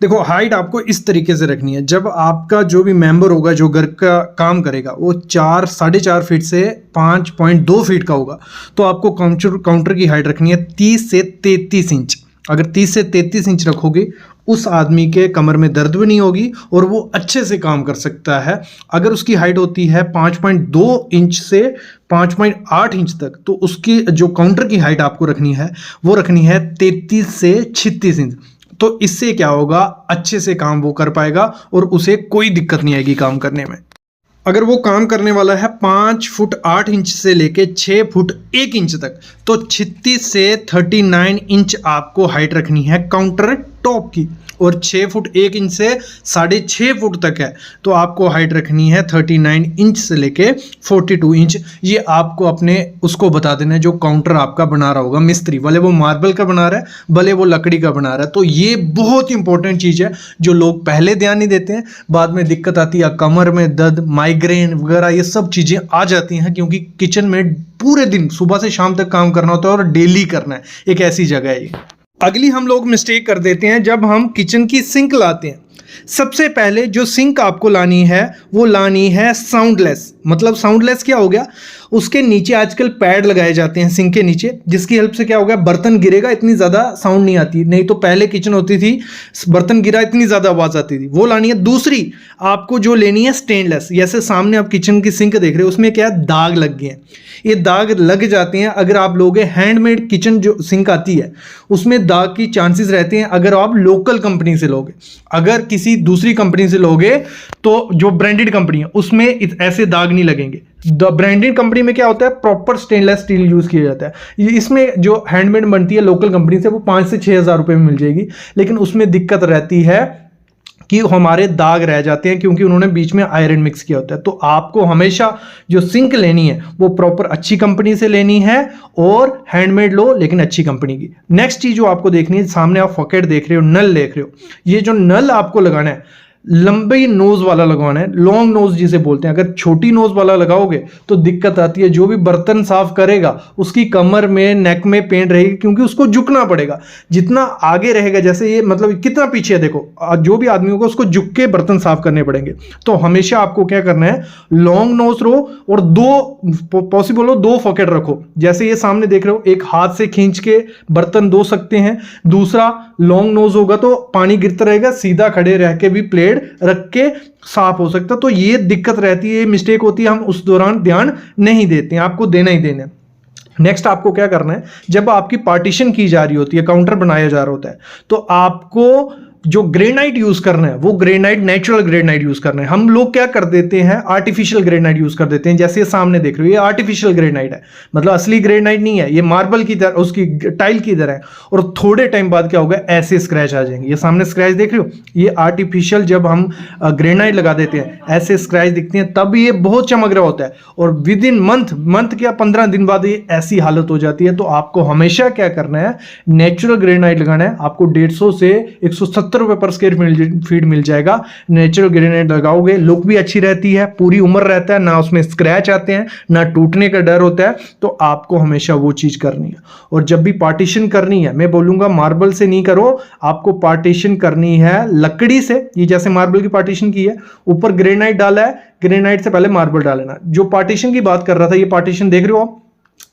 देखो हाइट आपको इस तरीके से रखनी है, जब आपका जो भी मेंबर होगा जो घर का काम करेगा वो 4-4.5 फीट से 5.2 फीट का होगा, तो आपको काउंटर की हाइट रखनी है 30 से 33 इंच। अगर 30 से 33 इंच रखोगे उस आदमी के कमर में दर्द भी नहीं होगी और वो अच्छे से काम कर सकता है। अगर उसकी हाइट होती है 5.2 इंच से 5.8 इंच तक, तो उसकी जो काउंटर की हाइट आपको रखनी है वो रखनी है 33 से 36 इंच। तो इससे क्या होगा, अच्छे से काम वो कर पाएगा और उसे कोई दिक्कत नहीं आएगी काम करने में। अगर वो काम करने वाला है 5 फुट 8 इंच से लेके 6 फुट 1 इंच तक, तो 36 से 39 इंच आपको हाइट रखनी है काउंटर टॉप की, और 6 फुट 1 इंच से 6.5 फुट तक है तो आपको हाइट रखनी है 39 इंच से लेके 42 इंच। ये आपको अपने उसको बता देना है जो काउंटर आपका बना रहा होगा मिस्त्री, भले वो मार्बल का बना रहा है भले वो लकड़ी का बना रहा है। तो ये बहुत इंपॉर्टेंट चीज़ है जो लोग पहले ध्यान नहीं देते हैं, बाद में दिक्कत आती है, कमर में दर्द, माइग्रेन वगैरह ये सब चीज़ें आ जाती हैं, क्योंकि किचन में पूरे दिन सुबह से शाम तक काम करना होता है और डेली करना है, एक ऐसी जगह है ये। अगली हम लोग मिस्टेक कर देते हैं जब हम किचन की सिंक लाते हैं। सबसे पहले जो सिंक आपको लानी है वो लानी है साउंडलेस। मतलब साउंडलेस क्या हो गया, उसके नीचे आजकल पैड लगाए जाते हैं सिंक के नीचे, जिसकी हेल्प से क्या होगा, बर्तन गिरेगा इतनी ज़्यादा साउंड नहीं आती। नहीं तो पहले किचन होती थी बर्तन गिरा इतनी ज़्यादा आवाज़ आती थी, वो लानी है। दूसरी आपको जो लेनी है स्टेनलेस। जैसे सामने आप किचन की सिंक देख रहे हो, उसमें क्या है, दाग लग गए हैं। ये दाग लग जाते हैं अगर आप लोगे हैंडमेड किचन जो सिंक आती है उसमें दाग की चांसेस रहते हैं अगर आप लोकल कंपनी से लोगे। अगर किसी दूसरी कंपनी से लोगे तो जो ब्रांडेड कंपनी है उसमें ऐसे दाग नहीं लगेंगे। ब्रांडेड कंपनी में क्या होता है, प्रॉपर स्टेनलेस स्टील यूज किया जाता है। इसमें जो हैंडमेड बनती है लोकल कंपनी से वो 5 से 6 हज़ार रुपये में मिल जाएगी, लेकिन उसमें दिक्कत रहती है कि हमारे दाग रह जाते हैं क्योंकि उन्होंने बीच में आयरन मिक्स किया होता है। तो आपको हमेशा जो सिंक लेनी है वो प्रॉपर अच्छी कंपनी से लेनी है और हैंडमेड लो लेकिन अच्छी कंपनी की। नेक्स्ट चीज जो आपको देखनी है, सामने आप फॉकेट देख रहे हो, नल देख रहे हो, ये जो नल आपको लगाना है लंबी नोज वाला लगवाना है, लॉन्ग नोज जिसे बोलते हैं। अगर छोटी नोज वाला लगाओगे तो दिक्कत आती है, जो भी बर्तन साफ करेगा उसकी कमर में, नेक में पेन रहेगी, क्योंकि उसको झुकना पड़ेगा। जितना आगे रहेगा, जैसे ये मतलब कितना पीछे है देखो, जो भी आदमी होगा उसको झुक के बर्तन साफ करने पड़ेंगे। तो हमेशा आपको क्या करना है, लॉन्ग नोज रो और दो पॉसिबल हो 2 पॉकेट रखो। जैसे ये सामने देख रहे हो, एक हाथ से खींच के बर्तन धो सकते हैं, दूसरा लॉन्ग नोज होगा तो पानी गिरता रहेगा, सीधा खड़े रह के भी प्लेट रख के साफ हो सकता। तो ये दिक्कत रहती है, मिस्टेक होती है, हम उस दौरान ध्यान नहीं देते हैं, आपको देना ही देना है। नेक्स्ट आपको क्या करना है, जब आपकी पार्टीशन की जा रही होती है, काउंटर बनाया जा रहा होता है, तो आपको जो ग्रेनाइट यूज करना है वो ग्रेनाइट, नेचुरल ग्रेनाइट यूज करना है। हम लोग क्या कर देते हैं, आर्टिफिशियल ग्रेनाइट यूज कर देते हैं। जैसे ये सामने देख रहे हो, ये आर्टिफिशियल ग्रेनाइट है, मतलब असली ग्रेनाइट नहीं है, ये मार्बल की तरह, उसकी टाइल की तरह है। और थोड़े टाइम बाद क्या होगा, ऐसे स्क्रैच आ जाएंगे। ये सामने स्क्रैच देख रहे हो, ये आर्टिफिशियल जब हम ग्रेनाइट लगा देते हैं ऐसे स्क्रैच दिखते हैं, तब ये बहुत चमक रहा होता है। और विद इन मंथ क्या 15 दिन बाद ये ऐसी हालत हो जाती है। तो आपको हमेशा क्या करना है, नेचुरल ग्रेनाइट लगाना है। आपको 150 से 170 रुपए पर स्क्वायर फीट मिल जाएगा। नेचुरल ग्रेनाइट लगाओगे, लुक भी अच्छी रहती है, पूरी उम्र रहता है, ना उसमें स्क्रैच आते हैं, ना टूटने का डर होता है। तो आपको हमेशा वो चीज करनी है। और जब भी पार्टीशन करनी है, मैं बोलूंगा मार्बल से नहीं करो, आपको पार्टीशन करनी है लकड़ी से। ये जैसे मार्बल की पार्टीशन की है, ऊपर ग्रेनाइट डाला है, ग्रेनाइट से पहले मार्बल डालना। जो पार्टीशन की बात कर रहा था, ये पार्टीशन देख रहे हो आप,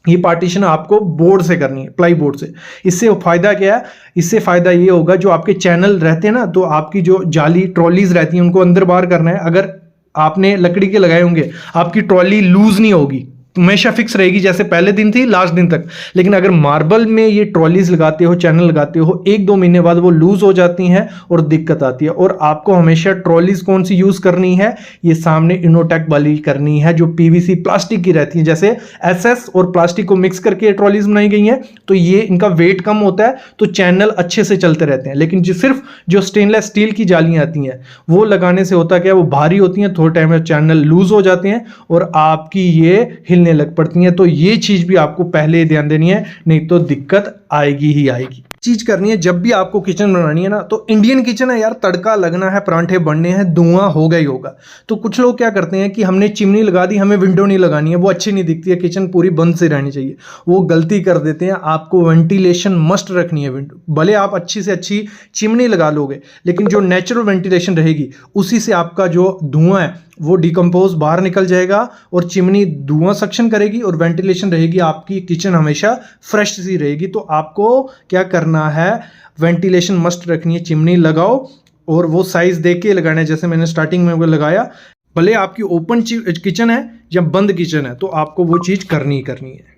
ये पार्टीशन आपको बोर्ड से करनी है, प्लाई बोर्ड से। इससे फायदा क्या है, इससे फायदा ये होगा, जो आपके चैनल रहते हैं ना, तो आपकी जो जाली ट्रॉलीज रहती हैं उनको अंदर बाहर करना है। अगर आपने लकड़ी के लगाए होंगे, आपकी ट्रॉली लूज नहीं होगी, हमेशा फिक्स रहेगी, जैसे पहले दिन थी लास्ट दिन तक। लेकिन अगर मार्बल में ये ट्रॉलीज लगाते हो, चैनल लगाते हो, 1-2 महीने बाद वो लूज हो जाती हैं और दिक्कत आती है। और आपको हमेशा ट्रॉलीज कौन सी यूज करनी है, ये सामने इनोटेक वाली करनी है, जो पीवीसी प्लास्टिक की रहती है। जैसे एसएस और प्लास्टिक को मिक्स करके ट्रॉलीज बनाई गई हैं, तो ये इनका वेट कम होता है, तो चैनल अच्छे से चलते रहते हैं। लेकिन सिर्फ जो स्टेनलेस स्टील की जालियां आती हैं, वो लगाने से होता क्या है, वो भारी होती हैं, थोड़े टाइम में चैनल लूज हो जाते हैं और आपकी ये लग पड़ती हैं। तो ये चीज भी आपको पहले ध्यान देनी है, नहीं तो दिक्कत आएगी ही आएगी। चीज करनी है, जब भी आपको किचन बनानी है ना, तो इंडियन किचन है यार, तड़का लगना है, परांठे बनने हैं, धुआं होगा ही होगा। तो कुछ लोग क्या करते हैं कि हमने चिमनी लगा दी, हमें विंडो नहीं लगानी है, वो अच्छी नहीं दिखती है, किचन पूरी बंद से रहनी चाहिए, वो गलती कर देते हैं। आपको वेंटिलेशन मस्ट रखनी है विंडो। भले आप अच्छी से अच्छी चिमनी लगा लोगे, लेकिन जो नेचुरल वेंटिलेशन रहेगी उसी से आपका जो धुआं है वो डिकम्पोज बाहर निकल जाएगा, और चिमनी धुआं सक्शन करेगी और वेंटिलेशन रहेगी, आपकी किचन हमेशा फ्रेश सी रहेगी। तो आपको क्या करना है, वेंटिलेशन मस्ट रखनी है, चिमनी लगाओ और वो साइज देख के लगाना है, जैसे मैंने स्टार्टिंग में वो लगाया। भले आपकी ओपन किचन है या बंद किचन है, तो आपको वो चीज़ करनी ही करनी है।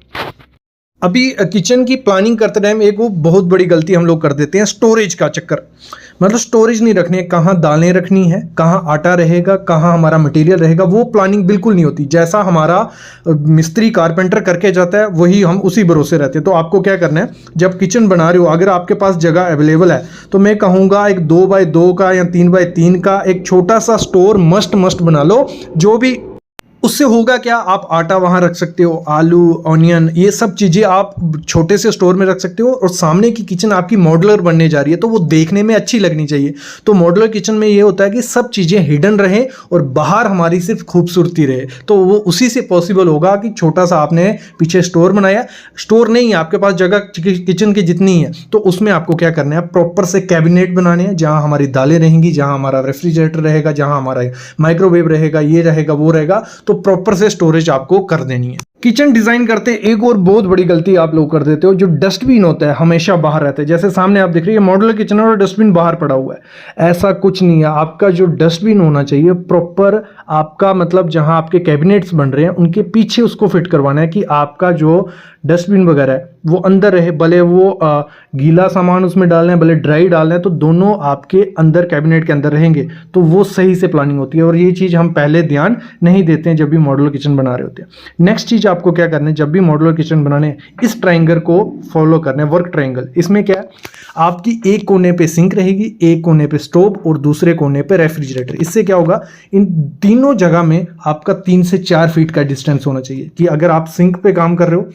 अभी किचन की प्लानिंग करते टाइम एक वो बहुत बड़ी गलती हम लोग कर देते हैं, स्टोरेज का चक्कर। मतलब स्टोरेज नहीं रखनी है, कहाँ दालें रखनी है, कहाँ आटा रहेगा, कहाँ हमारा मटेरियल रहेगा, वो प्लानिंग बिल्कुल नहीं होती। जैसा हमारा मिस्त्री कारपेंटर करके जाता है, वही हम उसी भरोसे रहते हैं। तो आपको क्या करना है, जब किचन बना रहे हो, अगर आपके पास जगह अवेलेबल है, तो मैं कहूँगा एक 2x2 का या 3x3 का एक छोटा सा स्टोर मस्ट बना लो। जो भी उससे होगा क्या, आप आटा वहाँ रख सकते हो, आलू, ऑनियन, ये सब चीज़ें आप छोटे से स्टोर में रख सकते हो। और सामने की किचन आपकी मॉड्यूलर बनने जा रही है, तो वो देखने में अच्छी लगनी चाहिए। तो मॉड्यूलर किचन में ये होता है कि सब चीज़ें हिडन रहे और बाहर हमारी सिर्फ खूबसूरती रहे। तो वो उसी से पॉसिबल होगा कि छोटा सा आपने पीछे स्टोर बनाया। स्टोर नहीं है आपके पास, जगह किचन की जितनी है, तो उसमें आपको क्या करना है, प्रॉपर से कैबिनेट बनाने हैं, जहाँ हमारी दालें रहेंगी, जहाँ हमारा रेफ्रिजरेटर रहेगा, जहाँ हमारा माइक्रोवेव रहेगा, ये रहेगा, वो रहेगा। तो प्रॉपर से स्टोरेज आपको कर देनी है। किचन डिजाइन करते एक और बहुत बड़ी गलती आप लोग कर देते हो, जो डस्टबिन होता है हमेशा बाहर रहता है। जैसे सामने आप देख रहे हैं मॉड्यूलर किचन है और डस्टबिन बाहर पड़ा हुआ है, ऐसा कुछ नहीं है। आपका जो डस्टबिन होना चाहिए प्रॉपर, आपका मतलब जहां आपके कैबिनेट्स बन रहे हैं उनके पीछे उसको फिट करवाना है, कि आपका जो डस्टबिन वगैरह है वो अंदर रहे। भले वो गीला सामान उसमें डालना है, भले ड्राई डालना है, तो दोनों आपके अंदर कैबिनेट के अंदर रहेंगे, तो वो सही से प्लानिंग होती है। और ये चीज़ हम पहले ध्यान नहीं देते हैं जब भी मॉड्यूलर किचन बना रहे होते हैं। नेक्स्ट चीज़ आपको क्या करना है, जब भी मॉड्यूलर किचन बनाने, इस ट्रायंगल को फॉलो करना है, वर्क ट्रायंगल। इसमें क्या है, आपकी एक कोने पे सिंक रहेगी, एक कोने पे स्टोव और दूसरे कोने पे रेफ्रिजरेटर। इससे क्या होगा, इन तीनों जगह में आपका 3 से 4 फीट का डिस्टेंस होना चाहिए। कि अगर आप सिंक पे काम कर रहे हो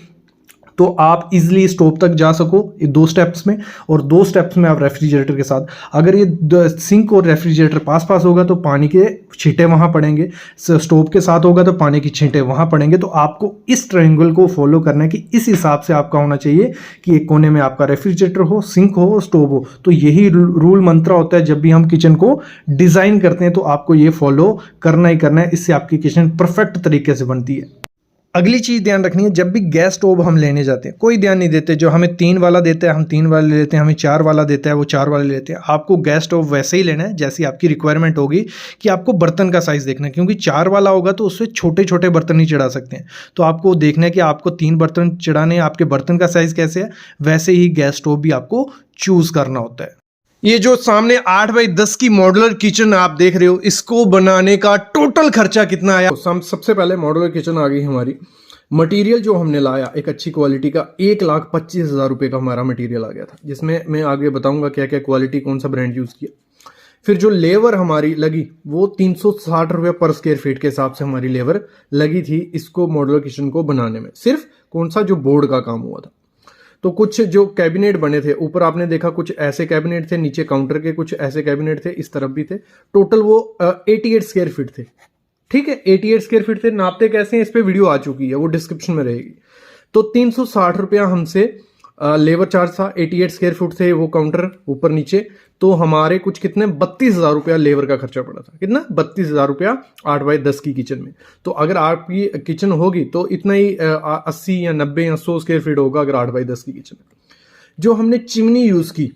तो आप इजीली स्टोव तक जा सको ये 2 स्टेप्स में, और 2 स्टेप्स में आप रेफ्रिजरेटर के साथ, अगर ये सिंक और रेफ्रिजरेटर पास पास होगा तो पानी के छींटे वहाँ पड़ेंगे, स्टोव के साथ होगा तो पानी की छींटे वहाँ पड़ेंगे। तो आपको इस ट्रायंगल को फॉलो करना है कि इस हिसाब से आपका होना चाहिए कि एक कोने में आपका रेफ्रिजरेटर हो, सिंक हो, स्टोव हो। तो यही रूल मंत्र होता है जब भी हम किचन को डिज़ाइन करते हैं, तो आपको ये फॉलो करना ही करना है, इससे आपकी किचन परफेक्ट तरीके से बनती है। अगली चीज़ ध्यान रखनी है, जब भी गैस स्टोव हम लेने जाते हैं कोई ध्यान नहीं देते, जो हमें 3 वाला देता है हम 3 वाला ले लेते हैं, हमें 4 वाला देता है वो 4 वाला ले लेते हैं। आपको गैस स्टोव वैसे ही लेना है जैसी आपकी रिक्वायरमेंट होगी, कि आपको बर्तन का साइज़ देखना है, क्योंकि 4 वाला होगा तो उससे छोटे छोटे बर्तन ही चढ़ा सकते हैं। तो आपको देखना है कि आपको 3 बर्तन चढ़ाने हैं, आपके बर्तन का साइज़ कैसे है, वैसे ही गैस स्टोव भी आपको चूज़ करना होता है। ये जो सामने 8 बाई 10 की मॉड्यूलर किचन आप देख रहे हो, इसको बनाने का टोटल खर्चा कितना आया? सबसे पहले मॉड्यूलर किचन आ गई हमारी। मटेरियल जो हमने लाया एक अच्छी क्वालिटी का 1,25,000 रुपये का हमारा मटेरियल आ गया था, जिसमें मैं आगे बताऊंगा क्या क्या क्वालिटी, कौन सा ब्रांड यूज़ किया। फिर जो लेबर हमारी लगी वो 360 रुपये पर स्क्वायर फीट के हिसाब से हमारी लेबर लगी थी इसको मॉड्यूलर किचन को बनाने में। सिर्फ कौन सा जो बोर्ड का काम हुआ था। तो कुछ जो कैबिनेट बने थे, ऊपर आपने देखा कुछ ऐसे कैबिनेट थे, नीचे काउंटर के कुछ ऐसे कैबिनेट थे, इस तरफ भी थे। टोटल वो 88 स्क्वायर फीट थे। ठीक है, 88 स्क्वायर फीट थे। नापते कैसे हैं इस पे वीडियो आ चुकी है, वो डिस्क्रिप्शन में रहेगी। तो 360 रुपया हमसे लेबर चार्ज था। 88 स्क्वायर फुट थे वो काउंटर ऊपर नीचे, तो हमारे कुछ कितने 32,000 रुपया लेबर का खर्चा पड़ा था। कितना? 32,000 रुपया 8 बाई 10 की किचन में। तो अगर आपकी किचन होगी तो इतना ही 80 या 90 या 100 स्क्वायर फीट होगा अगर 8 बाई 10 की किचन में। जो हमने चिमनी यूज की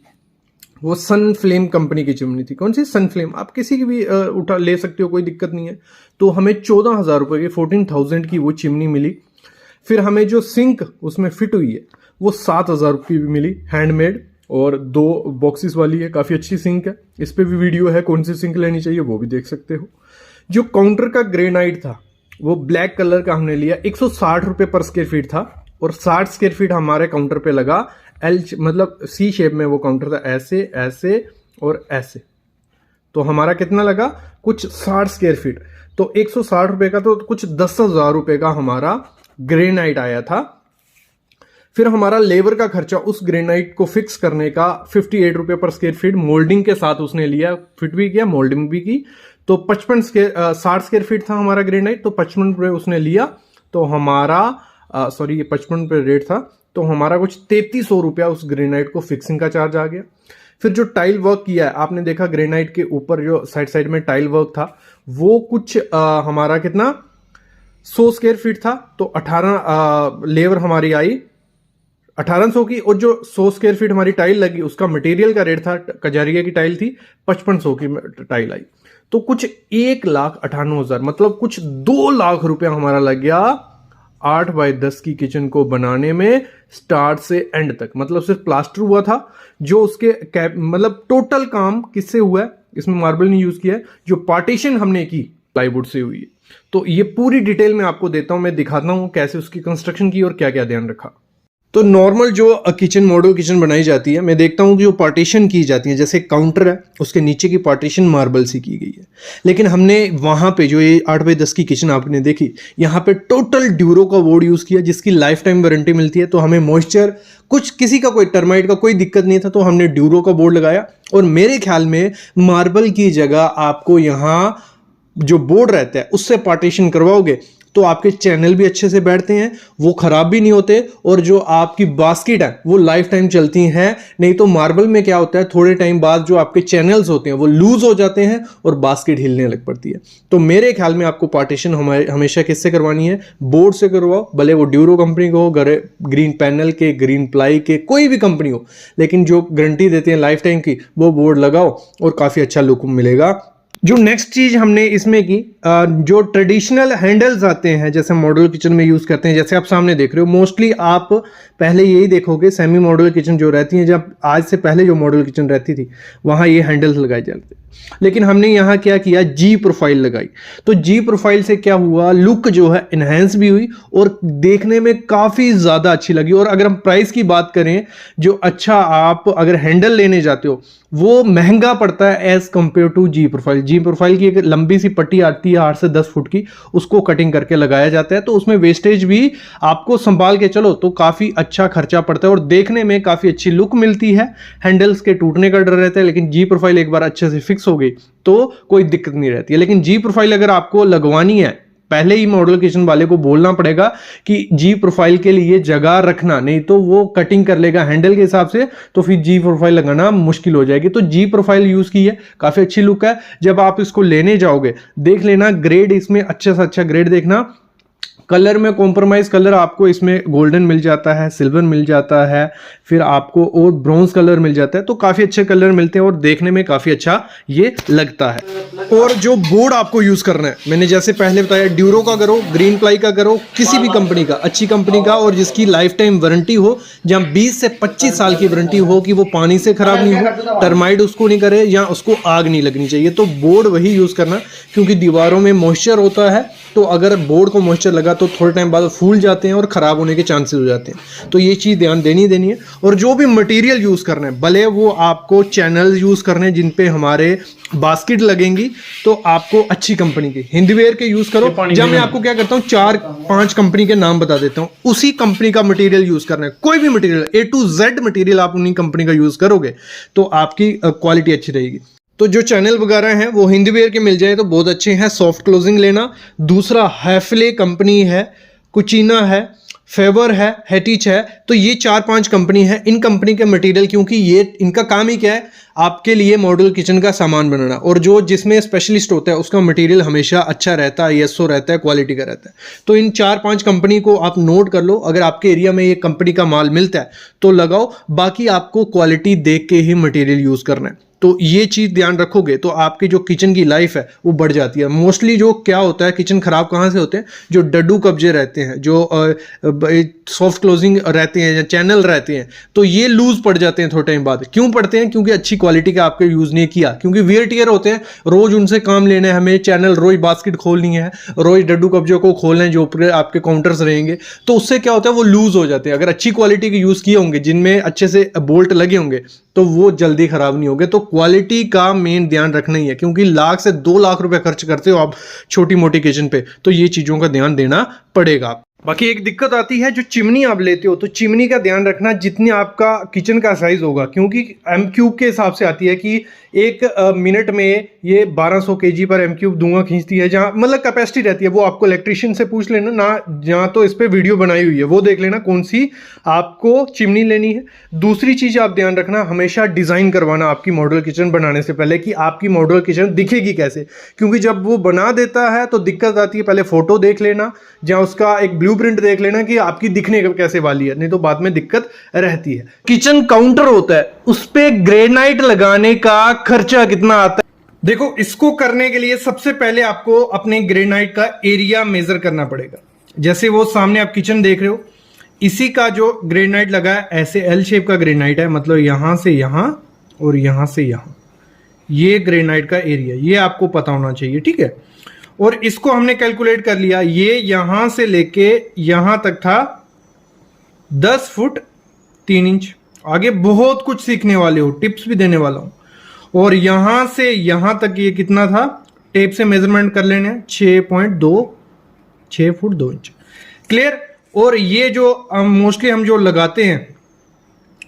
वो सन फ्लेम कंपनी की चिमनी थी। कौन सी? सन फ्लेम। आप किसी की भी उठा ले सकते हो, कोई दिक्कत नहीं है। तो हमें 14,000 रुपये की 14,000 की वो चिमनी मिली। फिर हमें जो सिंक उसमें फिट हुई है वो 7,000 रुपये भी मिली, हैंडमेड, और 2 बॉक्सेस वाली है, काफ़ी अच्छी सिंक है। इस पे भी वीडियो है, कौन सी सिंक लेनी चाहिए वो भी देख सकते हो। जो काउंटर का ग्रेनाइट था वो ब्लैक कलर का हमने लिया, 160 रुपये पर स्क्वायर फीट था, और 60 स्क्वायर फीट हमारे काउंटर पे लगा। मतलब सी शेप में वो काउंटर था, ऐसे ऐसे और ऐसे। तो हमारा कितना लगा? कुछ 60 स्क्वायर फीट। तो 160 रुपये का, तो कुछ 10,000 रुपये का हमारा ग्रेनाइट आया था। फिर हमारा लेबर का खर्चा उस ग्रेनाइट को फिक्स करने का 58 रुपये पर स्क्वायर फीट मोल्डिंग के साथ उसने लिया, फिट भी किया, मोल्डिंग भी की। तो 60 स्क्वायर फीट था हमारा ग्रेनाइट, तो 55 रुपये उसने लिया। तो हमारा ये 55 रुपये रेट था, तो हमारा कुछ 3300 रुपया उस ग्रेनाइट को फिक्सिंग का चार्ज आ गया। फिर जो टाइल वर्क किया है आपने देखा, ग्रेनाइट के ऊपर जो साइड में टाइल वर्क था वो कुछ हमारा कितना 100 स्क्वायर फीट था। तो 18 लेबर हमारी आई 1800 की, और जो 100 स्क्वायर फीट हमारी टाइल लगी उसका मटेरियल का रेट था, कजारिया की टाइल थी, 5500 की टाइल आई। तो कुछ 1,98,000, मतलब कुछ 2 लाख रुपया हमारा लग गया 8 बाई 10 की किचन को बनाने में, स्टार्ट से एंड तक। मतलब सिर्फ प्लास्टर हुआ था, जो उसके मतलब टोटल काम किससे हुआ है, इसमें मार्बल नहीं यूज किया है, जो पार्टीशन हमने की प्लाईवुड से हुई है। तो ये पूरी डिटेल में आपको देता हूं, मैं दिखाता हूं कैसे उसकी कंस्ट्रक्शन की और क्या क्या ध्यान रखा। तो नॉर्मल जो किचन मॉड्यूलर किचन बनाई जाती है, मैं देखता हूँ कि जो पार्टीशन की जाती है, जैसे काउंटर है उसके नीचे की पार्टीशन मार्बल से की गई है। लेकिन हमने वहाँ पे जो ये 8 बाई 10 की किचन आपने देखी, यहाँ पे टोटल ड्यूरो का बोर्ड यूज़ किया, जिसकी लाइफ टाइम वारंटी मिलती है। तो हमें मॉइस्चर कुछ किसी का कोई टर्माइट का कोई दिक्कत नहीं था, तो हमने ड्यूरो का बोर्ड लगाया। और मेरे ख्याल में मार्बल की जगह आपको यहाँ जो बोर्ड रहता है उससे पार्टीशन करवाओगे तो आपके चैनल भी अच्छे से बैठते हैं, वो खराब भी नहीं होते, और जो आपकी बास्केट है वो लाइफ टाइम चलती हैं। नहीं तो मार्बल में क्या होता है, थोड़े टाइम बाद जो आपके चैनल्स होते हैं वो लूज हो जाते हैं और बास्केट हिलने लग पड़ती है। तो मेरे ख्याल में आपको पार्टीशन हमेशा किससे करवानी है? बोर्ड से करवाओ, भले वो ड्यूरो कंपनी को हो, ग्रीन पैनल के, ग्रीन प्लाई के, कोई भी कंपनी हो, लेकिन जो गारंटी देते हैं लाइफ टाइम की वो बोर्ड लगाओ और काफ़ी अच्छा लुक मिलेगा। जो नेक्स्ट चीज हमने इसमें की, जो ट्रेडिशनल हैंडल्स आते हैं जैसे मॉड्यूलर किचन में यूज करते हैं, जैसे आप सामने देख रहे हो, मोस्टली आप पहले यही देखोगे सेमी मॉड्यूलर किचन जो रहती हैं, जब आज से पहले जो मॉड्यूलर किचन रहती थी वहाँ ये हैंडल्स लगाए जाते थे। लेकिन हमने यहाँ क्या किया, जी प्रोफाइल लगाई। तो जी प्रोफाइल से क्या हुआ, लुक जो है इनहेंस भी हुई और देखने में काफ़ी ज़्यादा अच्छी लगी। और अगर हम प्राइस की बात करें, जो अच्छा आप अगर हैंडल लेने जाते हो वो महंगा पड़ता है as compare to G profile. G profile की एक लंबी सी पट्टी आती है 8 से 10 फुट की, उसको कटिंग करके लगाया जाता है। तो उसमें वेस्टेज भी आपको संभाल के चलो तो काफ़ी अच्छा खर्चा पड़ता है और देखने में काफ़ी अच्छी लुक मिलती है। हैंडल्स के टूटने का डर रहता है, लेकिन जी प्रोफाइल एक बार अच्छे से फिक्स हो गई तो कोई दिक्कत नहीं रहती है। लेकिन जी प्रोफाइल अगर आपको लगवानी है, पहले ही मॉड्यूलर किचन वाले को बोलना पड़ेगा कि जी प्रोफाइल के लिए जगह रखना, नहीं तो वो कटिंग कर लेगा हैंडल के हिसाब से, तो फिर जी प्रोफाइल लगाना मुश्किल हो जाएगी। तो जी प्रोफाइल यूज की है, काफी अच्छी लुक है। जब आप इसको लेने जाओगे देख लेना ग्रेड, इसमें अच्छे से अच्छा ग्रेड देखना। कलर में कॉम्प्रोमाइज कलर आपको इसमें गोल्डन मिल जाता है, सिल्वर मिल जाता है, फिर आपको और ब्रॉन्ज कलर मिल जाता है। तो काफी अच्छे कलर मिलते हैं और देखने में काफी अच्छा ये लगता है। और जो बोर्ड आपको यूज करना है, मैंने जैसे पहले बताया, ड्यूरो का करो, ग्रीन प्लाई का करो, किसी भी कंपनी का, अच्छी कंपनी का, और जिसकी लाइफ टाइम वारंटी हो, जहां 20 से 25 साल की वारंटी हो, कि वो पानी से खराब नहीं हो, टर्माइट उसको नहीं करे या उसको आग नहीं लगनी चाहिए। तो बोर्ड वही यूज करना, क्योंकि दीवारों में मॉइस्चर होता है, तो अगर बोर्ड को मॉइस्चर लगा तो थोड़े टाइम बाद फूल जाते हैं और खराब होने के चांसेस हो जाते हैं। तो ये चीज़ ध्यान देनी है। और जो भी मटेरियल यूज़ करना है, भले वो आपको चैनल यूज़ करने जिन पे हमारे बास्केट लगेंगी, तो आपको अच्छी कंपनी की हिंदवेयर के यूज़ करो। जब मैं आपको क्या करता हूँ 4-5 कंपनी के नाम बता देता हूँ, उसी कंपनी का मटेरियल यूज़ करना है। कोई भी material A to Z material आप उन्हीं कंपनी का यूज़ करोगे तो आपकी क्वालिटी अच्छी रहेगी। तो जो चैनल वगैरह हैं वो हिंदवेयर के मिल जाए तो बहुत अच्छे हैं। सॉफ्ट क्लोजिंग लेना। दूसरा हैफले कंपनी है, कुचीना है, फेवर है, हेटिच है। तो ये 4-5 कंपनी है। इन कंपनी के मटेरियल, क्योंकि ये इनका काम ही क्या है, आपके लिए मॉड्यूलर किचन का सामान बनाना, और जो जिसमें स्पेशलिस्ट होता है उसका मटेरियल हमेशा अच्छा रहता है, ISO रहता है, क्वालिटी का रहता है। तो इन 4-5 कंपनी को आप नोट कर लो। अगर आपके एरिया में ये कंपनी का माल मिलता है तो लगाओ, बाकी आपको क्वालिटी देख के ही मटेरियल यूज़ करना है। तो ये चीज़ ध्यान रखोगे तो आपकी जो किचन की लाइफ है वो बढ़ जाती है। मोस्टली जो क्या होता है, किचन खराब कहाँ से होते हैं, जो डड्डू कब्जे रहते हैं, जो सॉफ्ट क्लोजिंग रहते हैं या चैनल रहते हैं, तो ये लूज पड़ जाते हैं थोड़े टाइम बाद। क्यों पड़ते हैं? क्योंकि अच्छी क्वालिटी का आपके यूज़ नहीं किया, क्योंकि वियर टियर होते हैं, रोज उनसे काम लेना है हमें, चैनल रोज बास्केट खोलनी है, रोज डड्डू कब्जों को खोलना है जो ऊपर आपके काउंटर्स रहेंगे, तो उससे क्या होता है वो लूज हो जाते हैं। अगर अच्छी क्वालिटी के यूज़ किए होंगे, जिनमें अच्छे से बोल्ट लगे होंगे, तो वो जल्दी खराब नहीं होंगे। तो क्वालिटी का मेन ध्यान रखना ही है, क्योंकि लाख से 2 लाख रुपए खर्च करते हो आप छोटी मोटी किचन पे, तो ये चीज़ों का ध्यान देना पड़ेगा। बाकी एक दिक्कत आती है, जो चिमनी आप लेते हो तो चिमनी का ध्यान रखना जितनी आपका किचन का साइज होगा, क्योंकि M3 के हिसाब से आती है कि 1 मिनट में ये 1200 kg पर M3 धुआं खींचती है, जहाँ मतलब कैपेसिटी रहती है। वो आपको इलेक्ट्रिशियन से पूछ लेना ना, जहाँ तो इस पर वीडियो बनाई हुई है वो देख लेना कौन सी आपको चिमनी लेनी है। दूसरी चीज़ आप ध्यान रखना, हमेशा डिज़ाइन करवाना आपकी मॉड्यूलर किचन बनाने से पहले कि आपकी मॉड्यूलर किचन दिखेगी कैसे, क्योंकि जब वो बना देता है तो दिक्कत आती है। पहले फोटो देख लेना, जहाँ उसका एक ब्लूप्रिंट देख लेना कि आपकी दिखने कैसे वाली है, नहीं तो बाद में दिक्कत रहती है। किचन काउंटर होता है, उस पे ग्रेनाइट लगाने का खर्चा कितना आता है? देखो, इसको करने के लिए सबसे पहले आपको अपने ग्रेनाइट का एरिया मेजर करना पड़ेगा। जैसे वो सामने आप किचन देख रहे हो, इसी का जो ग्रेनाइट लगा है, ऐसे L शेप का ग्रेनाइट है, मतलब यहां से यहां और यहां से यहां, ये ग्रेनाइट का एरिया, ये आपको पता होना चाहिए, ठीक है। और इसको हमने कैलकुलेट कर लिया, ये यहां से लेके यहां तक था 10 फुट 3 इंच। आगे बहुत कुछ सीखने वाले हो, टिप्स भी देने वाला हूं। और यहां से यहां तक ये कितना था, टेप से मेजरमेंट कर लेने, 6 फुट 2 इंच। क्लियर। और ये जो मोस्टली हम जो लगाते हैं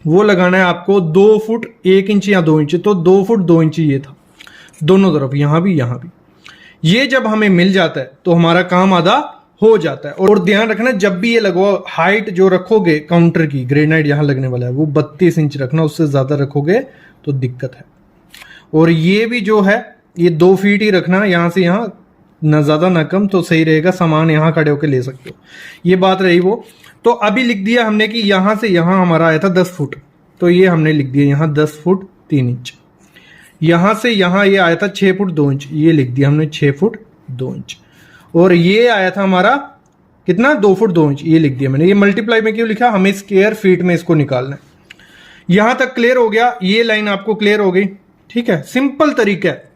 वो लगाना है आपको 2 फुट 1 इंच या 2 इंच, तो 2 फुट 2 इंच ये था दोनों तरफ, यहां भी यहां भी। ये जब हमें मिल जाता है तो हमारा काम आधा हो जाता है। और ध्यान रखना, जब भी ये लगवाओ, हाइट जो रखोगे काउंटर की, ग्रेनाइट यहां लगने वाला है वो 32 इंच रखना, उससे ज्यादा रखोगे तो दिक्कत है। और ये भी जो है ये 2 फीट ही रखना, यहां से यहां, न ज्यादा न कम, तो सही रहेगा। सामान यहां खड़े होकर ले सकते हो, ये बात रही वो। तो अभी लिख दिया हमने कि यहां से यहां हमारा आया था 10 फुट, तो ये हमने लिख दिया यहां 10 फुट 3 इंच। यहां से यहां ये आया था 6 फुट 2 इंच, ये लिख दिया हमने 6 फुट 2 इंच। और ये आया था हमारा कितना, 2 फुट 2 इंच, ये लिख दिया मैंने। ये मल्टीप्लाई में क्यों लिखा, हमें स्क्वायर फीट में इसको निकालना है। यहां तक क्लियर हो गया, ये लाइन आपको क्लियर हो गई, ठीक है। सिंपल तरीका है।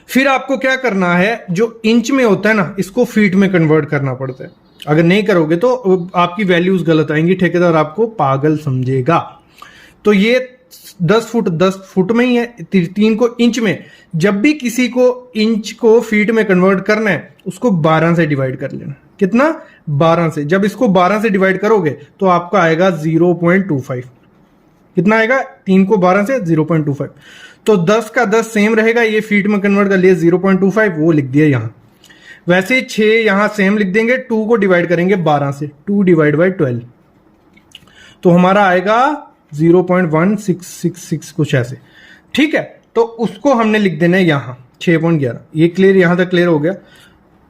फिर आपको क्या करना है, जो इंच में होता है ना, इसको फीट में कन्वर्ट करना पड़ता है। अगर नहीं करोगे तो आपकी वैल्यूज गलत आएंगी, ठेकेदार आपको पागल समझेगा। तो ये 10 फुट 10 फुट में ही है, 3 को इंच में। जब भी किसी को इंच को फीट में कन्वर्ट करना है उसको 12 से डिवाइड कर लेना। कितना? 12 से। जब इसको 12 से डिवाइड करोगे तो आपका आएगा 0.25। कितना आएगा? 3 को 12 से 0.25। तो 10 का 10 सेम रहेगा, ये फीट में कन्वर्ट कर लिया 0.25, वो लिख दिया यहां। वैसे 6 यहां सेम लिख देंगे, 2 को डिवाइड करेंगे 12 से, 2 डिवाइड बाई 12, तो हमारा आएगा 0.1666 कुछ ऐसे। ठीक है, तो उसको हमने लिख देना है यहां 6.11। ये क्लियर, यहां तक क्लियर हो गया।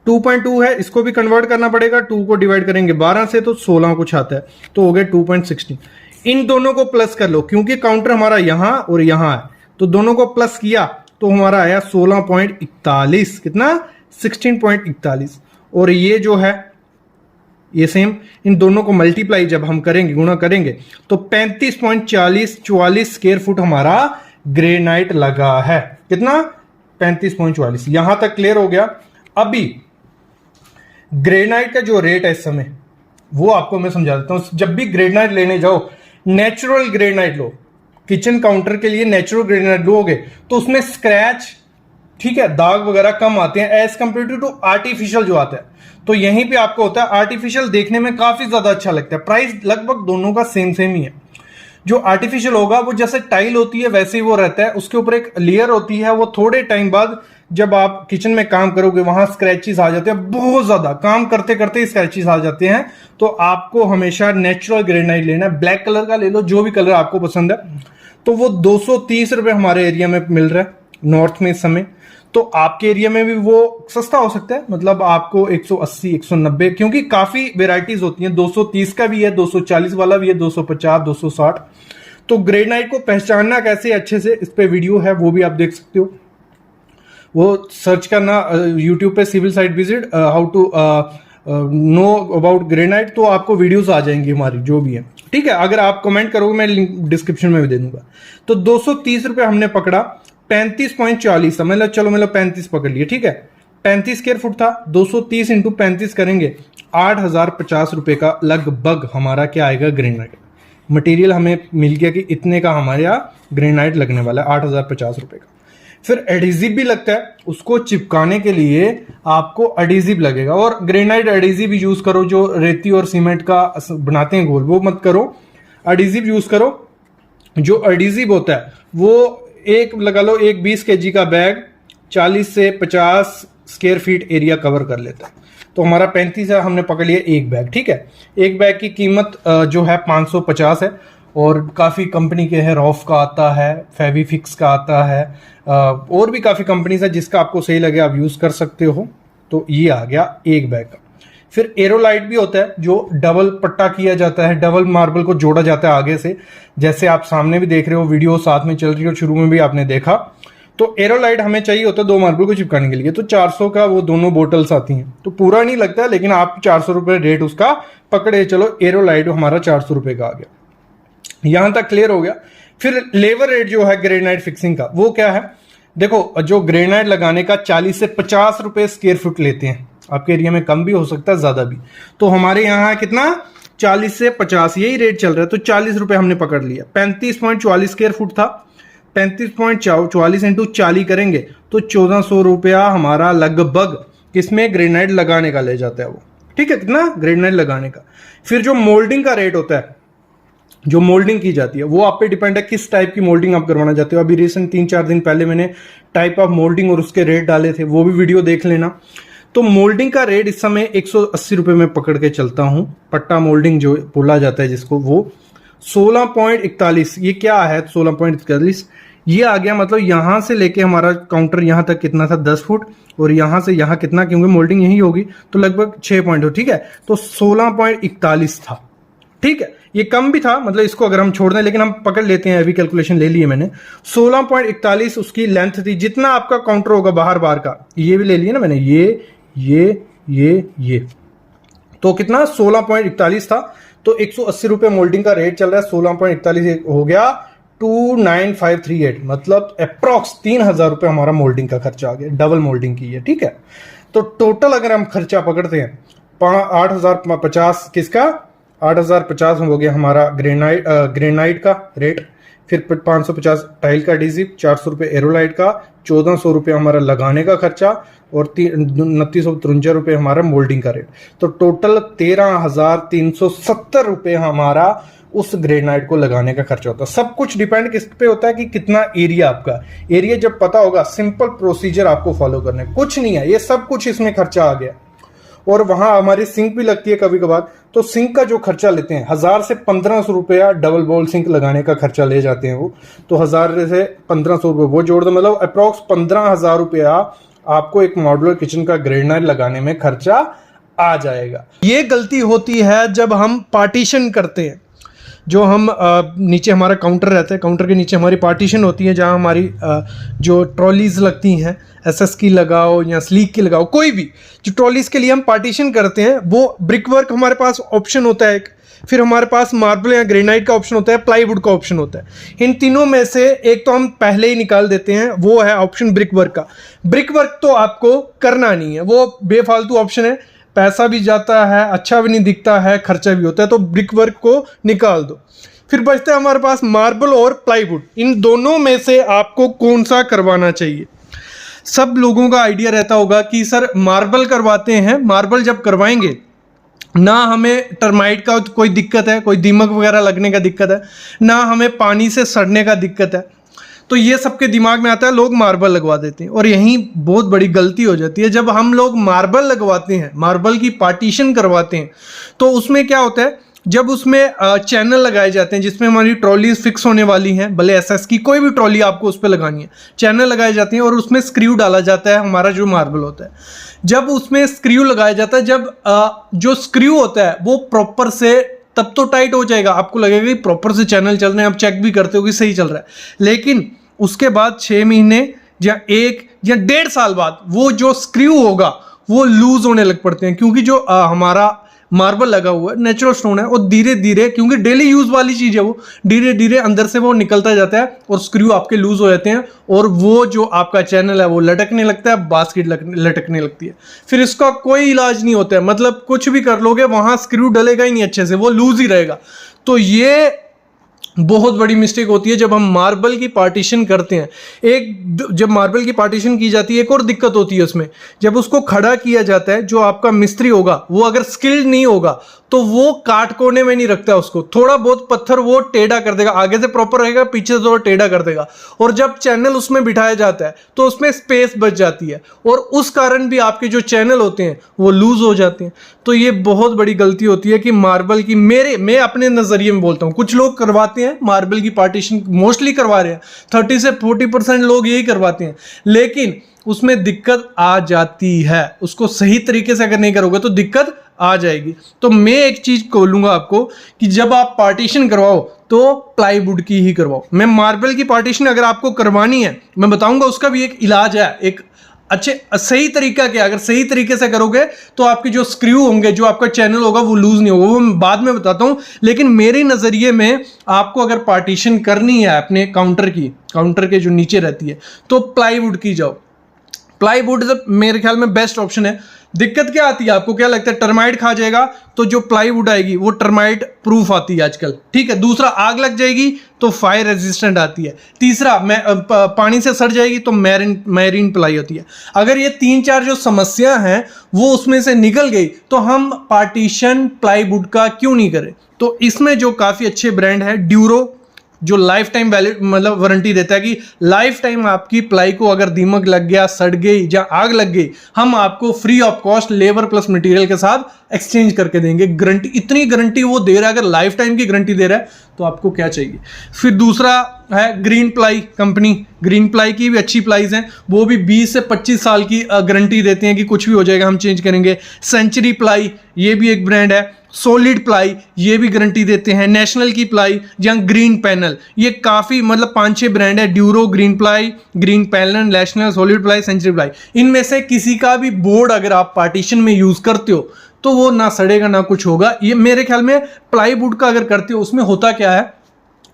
2.2 है, इसको भी कन्वर्ट करना पड़ेगा, 2 को डिवाइड करेंगे 12 से तो 16 कुछ आता है, तो हो गया 2.16। इन दोनों को प्लस कर लो क्योंकि काउंटर हमारा यहां और यहां है, तो दोनों को प्लस किया तो हमारा आया 16.41। कितना? 16.41। और ये जो है ये सेम, इन दोनों को मल्टीप्लाई जब हम करेंगे, गुणा करेंगे, तो 35.44 स्क्वायर फुट हमारा ग्रेनाइट लगा है। कितना? 35.44। यहां तक क्लियर हो गया। अभी ग्रेनाइट का जो रेट है इस समय वो आपको मैं समझा देता हूं। जब भी ग्रेनाइट लेने जाओ, नेचुरल ग्रेनाइट लो, किचन काउंटर के लिए नेचुरल ग्रेनाइट लोगे तो उसमें स्क्रैच, ठीक है, दाग वगैरह कम आते हैं एज कंपेयर टू आर्टिफिशियल जो आता है। तो यहीं पे आपको होता है आर्टिफिशियल देखने में काफी ज्यादा अच्छा लगता है, प्राइस लगभग दोनों का सेम सेम ही है। जो आर्टिफिशियल होगा वो जैसे टाइल होती है वैसे ही वो रहता है, उसके ऊपर एक लेयर होती है, वो थोड़े टाइम बाद जब आप किचन में काम करोगे वहां स्क्रैचेस आ जाते हैं, बहुत ज्यादा काम करते करते ही स्क्रैचेस आ जाते हैं। तो आपको हमेशा नेचुरल ग्रेनाइट लेना है, ब्लैक कलर का ले लो, जो भी कलर आपको पसंद है। तो वो 230 रुपए हमारे एरिया में मिल रहा है नॉर्थ में इस समय। तो आपके एरिया में भी वो सस्ता हो सकता है, मतलब आपको 180 190, क्योंकि काफी वेराइटीज होती हैं, 230 का भी है, 240 वाला भी है, 250 260। तो ग्रेनाइट को पहचानना कैसे अच्छे से, इस पे वीडियो है, वो भी आप देख सकते हो। वो सर्च करना यूट्यूब पे civil site visit how to know about granite, तो आपको वीडियोस आ जाएंगी हमारी जो भी है। ठीक है, अगर आप कमेंट करोगे मैं लिंक डिस्क्रिप्शन में भी दे दूंगा। तो 230 रुपए हमने पकड़ा, 35.40 था, मतलब चलो 35 पकड़ लिए। ठीक है, 35 स्क्वायर फुट था, 230 इंटू 35 करेंगे, 8,050 रुपए का लगभग हमारा क्या आएगा ग्रेनाइट। मटेरियल हमें मिल गया कि इतने का हमारे यहाँ ग्रेनाइट लगने वाला है, 8,050 रुपए का। फिर एडिजिव भी लगता है, उसको चिपकाने के लिए आपको एडिजिव लगेगा, और ग्रेनाइट एडिजिव यूज करो, जो रेती और सीमेंट का बनाते हैं घोल, वो मत करो, एडिजिव यूज करो। जो एडिजिव होता है वो एक लगा लो, एक 20 kg का बैग 40 से 50 स्क्वायर फीट एरिया कवर कर लेता है। तो हमारा 35 है, हमने पकड़ लिया एक बैग। ठीक है, एक बैग की कीमत जो है 550 है, और काफ़ी कंपनी के हैं, रॉफ का आता है, फेविफिक्स का आता है, और भी काफ़ी कंपनीज है, जिसका आपको सही लगे आप यूज़ कर सकते हो। तो ये आ गया एक बैग का। फिर एरोलाइट भी होता है, जो डबल पट्टा किया जाता है, डबल मार्बल को जोड़ा जाता है आगे से, जैसे आप सामने भी देख रहे हो, वीडियो साथ में चल रही हो, शुरू में भी आपने देखा। तो एरोलाइट हमें चाहिए होता है 2 मार्बल को चिपकाने के लिए, तो 400 का वो दोनों बोटल्स आती हैं, तो पूरा नहीं लगता है, लेकिन आप 400 रुपये रेट उसका पकड़े चलो, एरोलाइट हमारा 400 रुपये का आ गया। यहां तक क्लियर हो गया। फिर लेबर रेट जो है ग्रेनाइट फिक्सिंग का, वो क्या है? देखो, जो ग्रेनाइट लगाने का 40 से 50 रुपए स्क्वायर फुट लेते हैं, आपके एरिया में कम भी हो सकता है, ज्यादा भी। तो हमारे यहाँ है कितना? 40 से 50, यही रेट चल रहा है, तो 40 रुपए हमने पकड़ लिया। 35.44 स्क्वायर फुट था, 35.44 इंटू 40 करेंगे तो 1400 रुपया हमारा लगभग किसमें ग्रेनाइट लगाने का ले जाता है वो। ठीक है, कितना ग्रेनाइट लगाने का। फिर जो मोल्डिंग का रेट होता है, जो मोल्डिंग की जाती है, वो आप पे डिपेंड है किस टाइप की मोल्डिंग आप करवाना चाहते हो। अभी रिसेंट 3-4 दिन पहले मैंने टाइप ऑफ मोल्डिंग और उसके रेट डाले थे, वो भी वीडियो देख लेना। तो मोल्डिंग का रेट इस समय 180 रुपए में पकड़ के चलता हूं। पट्टा मोल्डिंग जो बोला जाता है जिसको, वो 16.41। ये क्या है 16.41? ये आ गया, मतलब यहां से लेके हमारा काउंटर यहां तक कितना था? 10 फुट, और यहां से यहां कितना, क्योंकि मोल्डिंग यही होगी, तो लगभग 6 पॉइंट हो। ठीक है, तो 16.41 था। ठीक है, ये कम भी था, मतलब इसको अगर हम छोड़ दें, लेकिन हम पकड़ लेते हैं, अभी कैलकुलेशन ले लिए मैंने। 16.41 उसकी लेंथ थी, जितना आपका काउंटर होगा बाहर बार का, ये भी ले लिया ना मैंने, ये तो कितना 16.41 था। तो 180 रुपए मोल्डिंग का रेट चल रहा है, 16.41 हो गया 29538, मतलब अप्रॉक्स 3000 रुपए हमारा मोल्डिंग का खर्चा आ गया, डबल मोल्डिंग की है। ठीक है, तो टोटल अगर हम खर्चा पकड़ते हैं 8,050, किसका 8,050 हो गया हमारा ग्रेनाइट का रेट। फिर 550 टाइल का एडिसिव, 400 रुपये एरोलाइट का, 1400 रुपये हमारा लगाने का खर्चा और 2953 रुपये हमारा मोल्डिंग का रेट। तो टोटल 13,370 रुपये हमारा उस ग्रेनाइट को लगाने का खर्चा होता है। सब कुछ डिपेंड किस पे होता है कि कितना एरिया आपका। एरिया जब पता होगा, सिंपल प्रोसीजर आपको फॉलो करना है, कुछ नहीं है, ये सब कुछ इसमें खर्चा आ गया। और वहां हमारी सिंक भी लगती है कभी कभार, तो सिंक का जो खर्चा लेते हैं 1000 से 1500 रुपया डबल बॉल सिंक लगाने का खर्चा ले जाते हैं वो। तो 1000 से 1500 रुपये वो जोड़ दो, मतलब अप्रॉक्स 15,000 रुपया आपको एक मॉड्यूलर किचन का ग्रेनाइट लगाने में खर्चा आ जाएगा। ये गलती होती है जब हम पार्टीशन करते हैं। जो हम नीचे हमारा काउंटर रहता है, काउंटर के नीचे हमारी पार्टीशन होती है जहाँ हमारी जो ट्रॉलीज लगती हैं, एसएस की लगाओ या स्लीक की लगाओ, कोई भी जो ट्रॉलीज के लिए हम पार्टीशन करते हैं, वो ब्रिक वर्क हमारे पास ऑप्शन होता है एक, फिर हमारे पास मार्बल या ग्रेनाइट का ऑप्शन होता है, प्लाईवुड का ऑप्शन होता है। इन तीनों में से एक तो हम पहले ही निकाल देते हैं, वो है ऑप्शन ब्रिक वर्क का। ब्रिक वर्क तो आपको करना नहीं है, वो बेफालतू ऑप्शन है, पैसा भी जाता है, अच्छा भी नहीं दिखता है, खर्चा भी होता है, तो ब्रिक वर्क को निकाल दो। फिर बचता है हमारे पास मार्बल और प्लाईवुड। इन दोनों में से आपको कौन सा करवाना चाहिए? सब लोगों का आइडिया रहता होगा कि सर मार्बल करवाते हैं, मार्बल जब करवाएंगे ना हमें टर्माइट का कोई दिक्कत है, कोई दीमक वगैरह लगने का दिक्कत है, ना हमें पानी से सड़ने का दिक्कत है। तो ये सबके दिमाग में आता है, लोग मार्बल लगवा देते हैं, और यहीं बहुत बड़ी गलती हो जाती है। जब हम लोग मार्बल लगवाते हैं, मार्बल की पार्टीशन करवाते हैं, तो उसमें क्या होता है, जब उसमें चैनल लगाए जाते हैं जिसमें हमारी ट्रॉलीज फिक्स होने वाली हैं, भले एसएस की कोई भी ट्रॉली आपको उस पर लगानी है, चैनल लगाए जाते हैं और उसमें स्क्रू डाला जाता है, हमारा जो मार्बल होता है। जब उसमें स्क्रू लगाया जाता है, जब जो स्क्रू होता है वो प्रॉपर से, तब तो टाइट हो जाएगा, आपको लगेगा कि प्रॉपर से चैनल चल रहे हैं, आप चेक भी करते हो कि सही चल रहा है। लेकिन उसके बाद 6 महीने या 1 या 1.5 साल बाद वो जो स्क्रू होगा वो लूज होने लग पड़ते हैं, क्योंकि जो हमारा मार्बल लगा हुआ है, नेचुरल स्टोन है, और धीरे धीरे, क्योंकि डेली यूज वाली चीज है, वो धीरे धीरे अंदर से वो निकलता जाता है और स्क्रू आपके लूज हो जाते हैं, और वो जो आपका चैनल है वो लटकने लगता है, बास्केट लटकने लगती है। फिर इसका कोई इलाज नहीं होता है, मतलब कुछ भी कर लोगे वहां स्क्रू डलेगा ही नहीं अच्छे से, वो लूज ही रहेगा। तो ये बहुत बड़ी मिस्टेक होती है जब हम मार्बल की पार्टीशन करते हैं। जब मार्बल की पार्टीशन की जाती है, एक और दिक्कत होती है उसमें, जब उसको खड़ा किया जाता है, जो आपका मिस्त्री होगा वो अगर स्किल्ड नहीं होगा तो वो काट कोने में नहीं रखता उसको, थोड़ा बहुत पत्थर वो टेढ़ा कर देगा, आगे से प्रॉपर रहेगा, पीछे से थोड़ा टेढ़ा कर देगा, और जब चैनल उसमें बिठाया जाता है तो उसमें स्पेस बच जाती है, और उस कारण भी आपके जो चैनल होते हैं वो लूज हो जाते हैं। तो ये बहुत बड़ी गलती होती है कि मार्बल की, मैं अपने नजरिए में बोलता हूँ, कुछ लोग करवाते हैं मार्बल की पार्टीशन, मोस्टली करवा रहे हैं, 30 से 40% लोग यही करवाते हैं, लेकिन उसमें दिक्कत आ जाती है। उसको सही तरीके से अगर नहीं करोगे तो दिक्कत आ जाएगी। तो मैं एक चीज बोलूंगा आपको कि जब आप पार्टीशन करवाओ तो प्लाईवुड की ही करवाओ। मैं मार्बल की पार्टीशन अगर आपको करवानी है, मैं बताऊंगा उसका भी एक इलाज है, एक अच्छे सही तरीका क्या, अगर सही तरीके से करोगे तो आपके जो स्क्रू होंगे, जो आपका चैनल होगा वो लूज नहीं होगा, वो मैं बाद में बताता हूं। लेकिन मेरे नजरिए में आपको अगर पार्टीशन करनी है अपने काउंटर की, काउंटर के जो नीचे रहती है, तो प्लाईवुड की जाओ। प्लाईवुड मेरे ख्याल में बेस्ट ऑप्शन है। दिक्कत क्या आती है, आपको क्या लगता है टर्माइट खा जाएगा, तो जो प्लाईवुड आएगी वो टर्माइट प्रूफ आती है आजकल, ठीक है। दूसरा, आग लग जाएगी तो फायर रेजिस्टेंट आती है। तीसरा, पानी से सड़ जाएगी तो मैरीन प्लाई होती है। अगर ये 3-4 जो समस्या हैं वो उसमें से निकल गई तो हम पार्टीशन प्लाईवुड का क्यों नहीं करें। तो इसमें जो काफ़ी अच्छे ब्रांड है, ड्यूरो, जो लाइफ टाइम वैलिड मतलब वारंटी देता है कि लाइफ टाइम आपकी प्लाई को अगर दीमक लग गया, सड़ गई या आग लग गई, हम आपको free of cost labour plus material के साथ एक्सचेंज करके देंगे। गारंटी, इतनी गारंटी वो दे रहा है, अगर लाइफ टाइम की गारंटी दे रहा है तो आपको क्या चाहिए। फिर दूसरा है green ply company. Green ply की भी अच्छी प्लाईज हैं, वो भी 20 से 25 साल की गारंटी देते हैं कि कुछ भी हो जाएगा हम चेंज करेंगे। सेंचुरी प्लाई, ये भी एक ब्रांड है। सॉलिड प्लाई, ये भी गारंटी देते हैं। नेशनल की प्लाई या ग्रीन पैनल, ये काफ़ी मतलब 5-6 ब्रांड है, Duro, Green Ply, Green Panel, National, Solid Ply, Century Ply. इनमें से किसी का भी बोर्ड अगर आप पार्टीशन में यूज़ करते हो तो वो ना सड़ेगा ना कुछ होगा। ये मेरे ख्याल में प्लाईवुड का अगर करते हो, उसमें होता क्या है,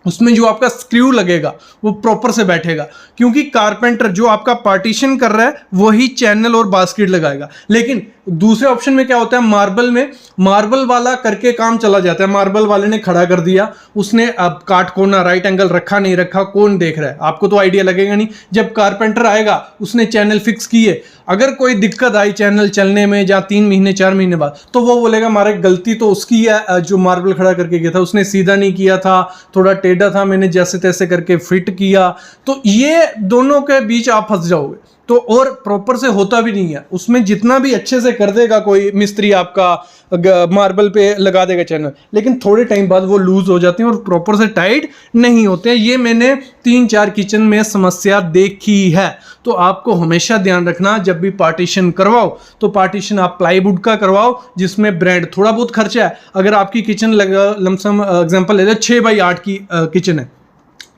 उसमें जो आपका स्क्रू लगेगा वो प्रॉपर से बैठेगा, क्योंकि कारपेंटर जो आपका पार्टीशन कर रहा है वही चैनल और बास्केट लगाएगा। लेकिन दूसरे ऑप्शन में क्या होता है, मार्बल में मार्बल वाला करके काम चला जाता है, मार्बल वाले ने खड़ा कर दिया, उसने अब काट कोना राइट एंगल रखा नहीं रखा कौन देख रहा है, आपको तो आइडिया लगेगा नहीं। जब कारपेंटर आएगा उसने चैनल फिक्स किए, अगर कोई दिक्कत आई चैनल चलने में या 3 महीने 4 महीने बाद, तो वो बोलेगा हमारे गलती तो उसकी है, जो मार्बल खड़ा करके गया था उसने सीधा नहीं किया था, थोड़ा टेढ़ा था, मैंने जैसे तैसे करके फिट किया। तो ये दोनों के बीच आप फंस जाओगे, तो और प्रॉपर से होता भी नहीं है। उसमें जितना भी अच्छे से कर देगा कोई मिस्त्री आपका मार्बल पे लगा देगा चैनल, लेकिन थोड़े टाइम बाद वो लूज हो जाते हैं और प्रॉपर से टाइट नहीं होते हैं। ये मैंने 3-4 किचन में समस्या देखी है। तो आपको हमेशा ध्यान रखना, जब भी पार्टीशन करवाओ तो पार्टीशन आप प्लाईवुड का करवाओ जिसमें ब्रांड थोड़ा बहुत खर्चा है। अगर आपकी किचन लमसम एग्जांपल ले लो 6x8 की किचन है,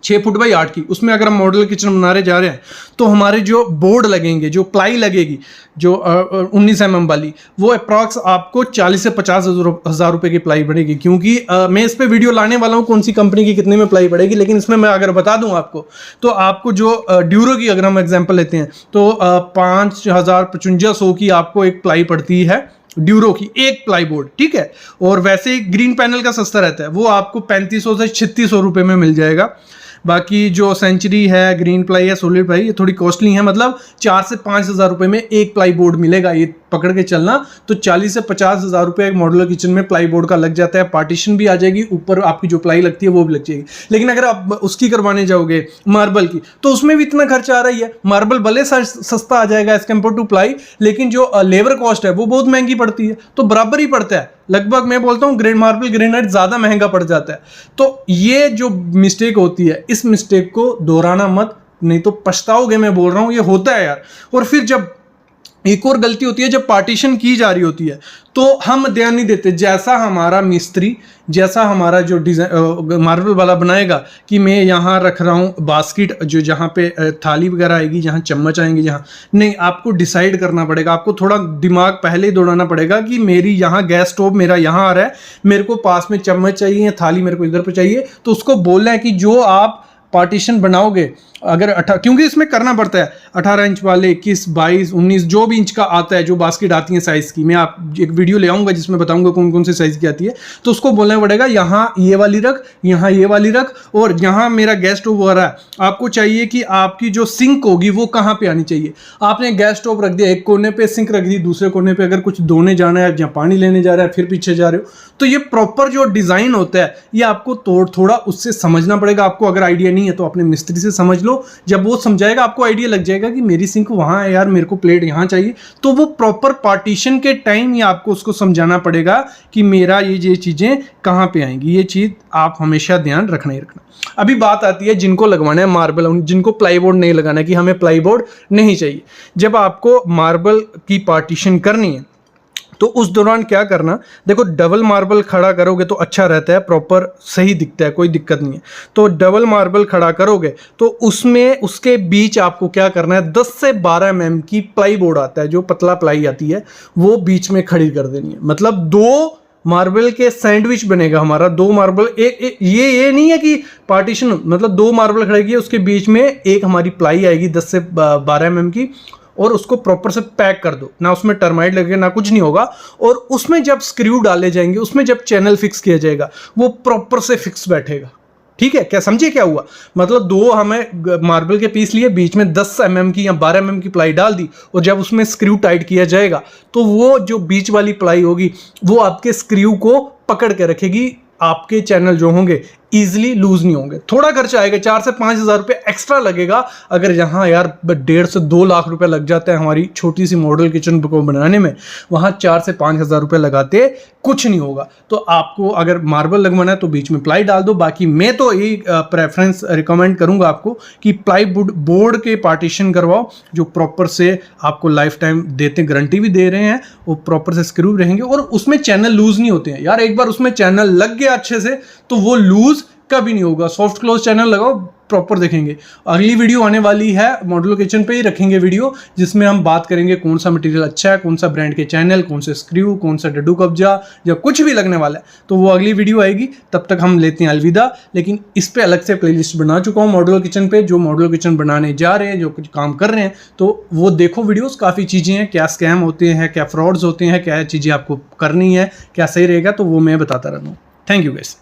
6 फुट बाई 8 की, उसमें अगर हम मॉडल किचन बनाने जा रहे हैं तो हमारे जो बोर्ड लगेंगे, जो प्लाई लगेगी, जो 19 mm वाली, वो अप्रॉक्स आपको 40 से 50 हज़ार रुपये की प्लाई पड़ेगी। क्योंकि मैं इस पे वीडियो लाने वाला हूँ कौन सी कंपनी की कितने में प्लाई पड़ेगी, लेकिन इसमें मैं अगर बता दूं आपको, तो आपको जो ड्यूरो की अगर हम एग्जाम्पल लेते हैं तो 5,5500 की आपको एक प्लाई पड़ती है, ड्यूरो की एक प्लाई बोर्ड, ठीक है। और वैसे ही ग्रीन पैनल का सस्ता रहता है, वो आपको 3500 से 3600 रुपये में मिल जाएगा। बाकी जो सेंचुरी है, ग्रीन प्लाई है, सॉलिड प्लाई, ये थोड़ी कॉस्टली है, मतलब 4 से 5 हज़ार रुपये में एक प्लाई बोर्ड मिलेगा। ये पकड़ के चलना, तो 40 से 50 हज़ार रुपये एक मॉड्यूलर किचन में प्लाई बोर्ड का लग जाता है। पार्टीशन भी आ जाएगी, ऊपर आपकी जो प्लाई लगती है वो भी लग जाएगी। लेकिन अगर आप उसकी करवाने जाओगे मार्बल की, तो उसमें भी इतना खर्चा आ रही है। मार्बल भले सस्ता आ जाएगा एज कम्पेयर टू प्लाई, लेकिन जो लेबर कॉस्ट है वो बहुत महंगी पड़ती है, तो बराबर ही पड़ता है। लगभग मैं बोलता हूँ ग्रेड मार्बल ग्रेनाइट ज़्यादा महंगा पड़ जाता है। तो ये जो मिस्टेक होती है, इस मिस्टेक को दोहराना मत, नहीं तो पछताओगे। मैं बोल रहा हूँ, ये होता है यार। और फिर जब एक और गलती होती है, जब पार्टीशन की जा रही होती है तो हम ध्यान नहीं देते, जैसा हमारा मिस्त्री, जैसा हमारा जो डिज़ाइन मार्बल वाला बनाएगा कि मैं यहाँ रख रहा हूँ बास्केट, जो जहाँ पे थाली वगैरह आएगी, जहाँ चम्मच आएंगे, जहाँ नहीं, आपको डिसाइड करना पड़ेगा। आपको थोड़ा दिमाग पहले ही दौड़ाना पड़ेगा कि मेरी यहाँ गैस स्टोव मेरा यहाँ आ रहा है, मेरे को पास में चम्मच चाहिए, थाली मेरे को इधर पे चाहिए। तो उसको बोलना है कि जो आप पार्टीशन बनाओगे, अगर क्योंकि इसमें करना पड़ता है 18 इंच वाले, 21, 22, 19 जो भी इंच का आता है, जो बास्केट आती है साइज़ की, मैं आप एक वीडियो ले आऊँगा जिसमें बताऊँगा कौन कौन से साइज़ की आती है। तो उसको बोलना पड़ेगा यहाँ ये वाली रख, यहाँ ये वाली रख, और यहाँ मेरा गैस स्टोव हो रहा है, आपको चाहिए कि आपकी जो सिंक होगी वो कहाँ पे आनी चाहिए। आपने गैस स्टोव रख दिया एक कोने पे, सिंक रख दी दूसरे कोने पे, अगर कुछ धोने जाना है, जहाँ पानी लेने जा रहा है, फिर पीछे जा रहे हो, तो ये प्रॉपर जो डिज़ाइन होता है ये आपको थोड़ा उससे समझना पड़ेगा। आपको अगर आइडिया नहीं है तो अपने मिस्त्री से समझ लो, जब वो समझाएगा आपको आइडिया लग जाएगा कि मेरी सिंक वहाँ है यार, मेरे को प्लेट यहाँ चाहिए। तो वो प्रॉपर पार्टीशन के टाइम ही आपको उसको समझाना पड़ेगा कि मेरा ये चीज़ें कहाँ पे आएंगी। ये चीज़ आप हमेशा ध्यान रखना ही रखना। अभी बात आती है जिनको लगवाना है मार्बल, जिनको प्लाईवुड नहीं लगाना है, कि हमें प्लाईवुड नहीं चाहिए। जब आपको मार्बल की पार्टीशन करनी है तो उस दौरान क्या करना, देखो डबल मार्बल खड़ा करोगे तो अच्छा रहता है, प्रॉपर सही दिखता है, कोई दिक्कत नहीं है। तो डबल मार्बल खड़ा करोगे तो उसमें उसके बीच आपको क्या करना है, 10 से 12 mm की प्लाई बोर्ड आता है, जो पतला प्लाई आती है, वो बीच में खड़ी कर देनी है। मतलब 2 मार्बल के सैंडविच बनेगा हमारा, 2 मार्बल ये नहीं है कि पार्टीशन, मतलब 2 मार्बल खड़ेगी, उसके बीच में एक हमारी प्लाई आएगी 10 से 12 mm की, और उसको प्रॉपर से पैक कर दो, ना उसमें टर्माइट लगेगा ना कुछ नहीं होगा। और उसमें जब स्क्रू डाले जाएंगे, उसमें जब चैनल फिक्स किया जाएगा, वो प्रॉपर से फिक्स बैठेगा। ठीक है, क्या समझिए क्या हुआ, मतलब 2 हमें मार्बल के पीस लिए, बीच में 10 mm की या 12 mm की प्लाई डाल दी, और जब उसमें स्क्रू टाइट किया जाएगा तो वो जो बीच वाली प्लाई होगी वो आपके स्क्रू को पकड़ के रखेगी। आपके चैनल जो होंगे ईजिली लूज नहीं होंगे। थोड़ा खर्चा आएगा, 4 से 5 हज़ार रुपये एक्स्ट्रा लगेगा। अगर यहाँ यार 1.5 से 2 लाख रुपए लग जाता है हमारी छोटी सी मॉडल किचन को बनाने में, वहाँ 4 से 5 हज़ार रुपये लगाते कुछ नहीं होगा। तो आपको अगर मार्बल लगवाना है तो बीच में प्लाई डाल दो। बाकी मैं तो यही प्रेफरेंस रिकमेंड करूँगा आपको कि प्लाई बोर्ड के पार्टीशन करवाओ, जो प्रॉपर से आपको लाइफ टाइम देते, गारंटी भी दे रहे हैं, वो प्रॉपर से स्क्रू रहेंगे और उसमें चैनल लूज नहीं होते हैं। यार एक बार उसमें चैनल लग गया अच्छे से तो वो लूज का भी नहीं होगा। सॉफ्ट क्लोज चैनल लगाओ, प्रॉपर देखेंगे। अगली वीडियो आने वाली है मॉड्यूलर किचन पे ही रखेंगे वीडियो, जिसमें हम बात करेंगे कौन सा मटेरियल अच्छा है, कौन सा ब्रांड के चैनल, कौन से स्क्रू, कौन सा डड्डू कब्जा या कुछ भी लगने वाला है, तो वो अगली वीडियो आएगी। तब तक हम लेते हैं अलविदा। लेकिन इस पे अलग से प्लेलिस्ट बना चुका हूँ मॉड्यूलर किचन पे, जो मॉड्यूलर किचन बनाने जा रहे हैं, जो कुछ काम कर रहे हैं, तो वो देखो वीडियोस। काफ़ी चीज़ें हैं, क्या स्कैम होते हैं, क्या फ्रॉड्स होते हैं, क्या चीज़ें आपको करनी है, क्या सही रहेगा, तो वो मैं बताता रहूँ। Thank you guys.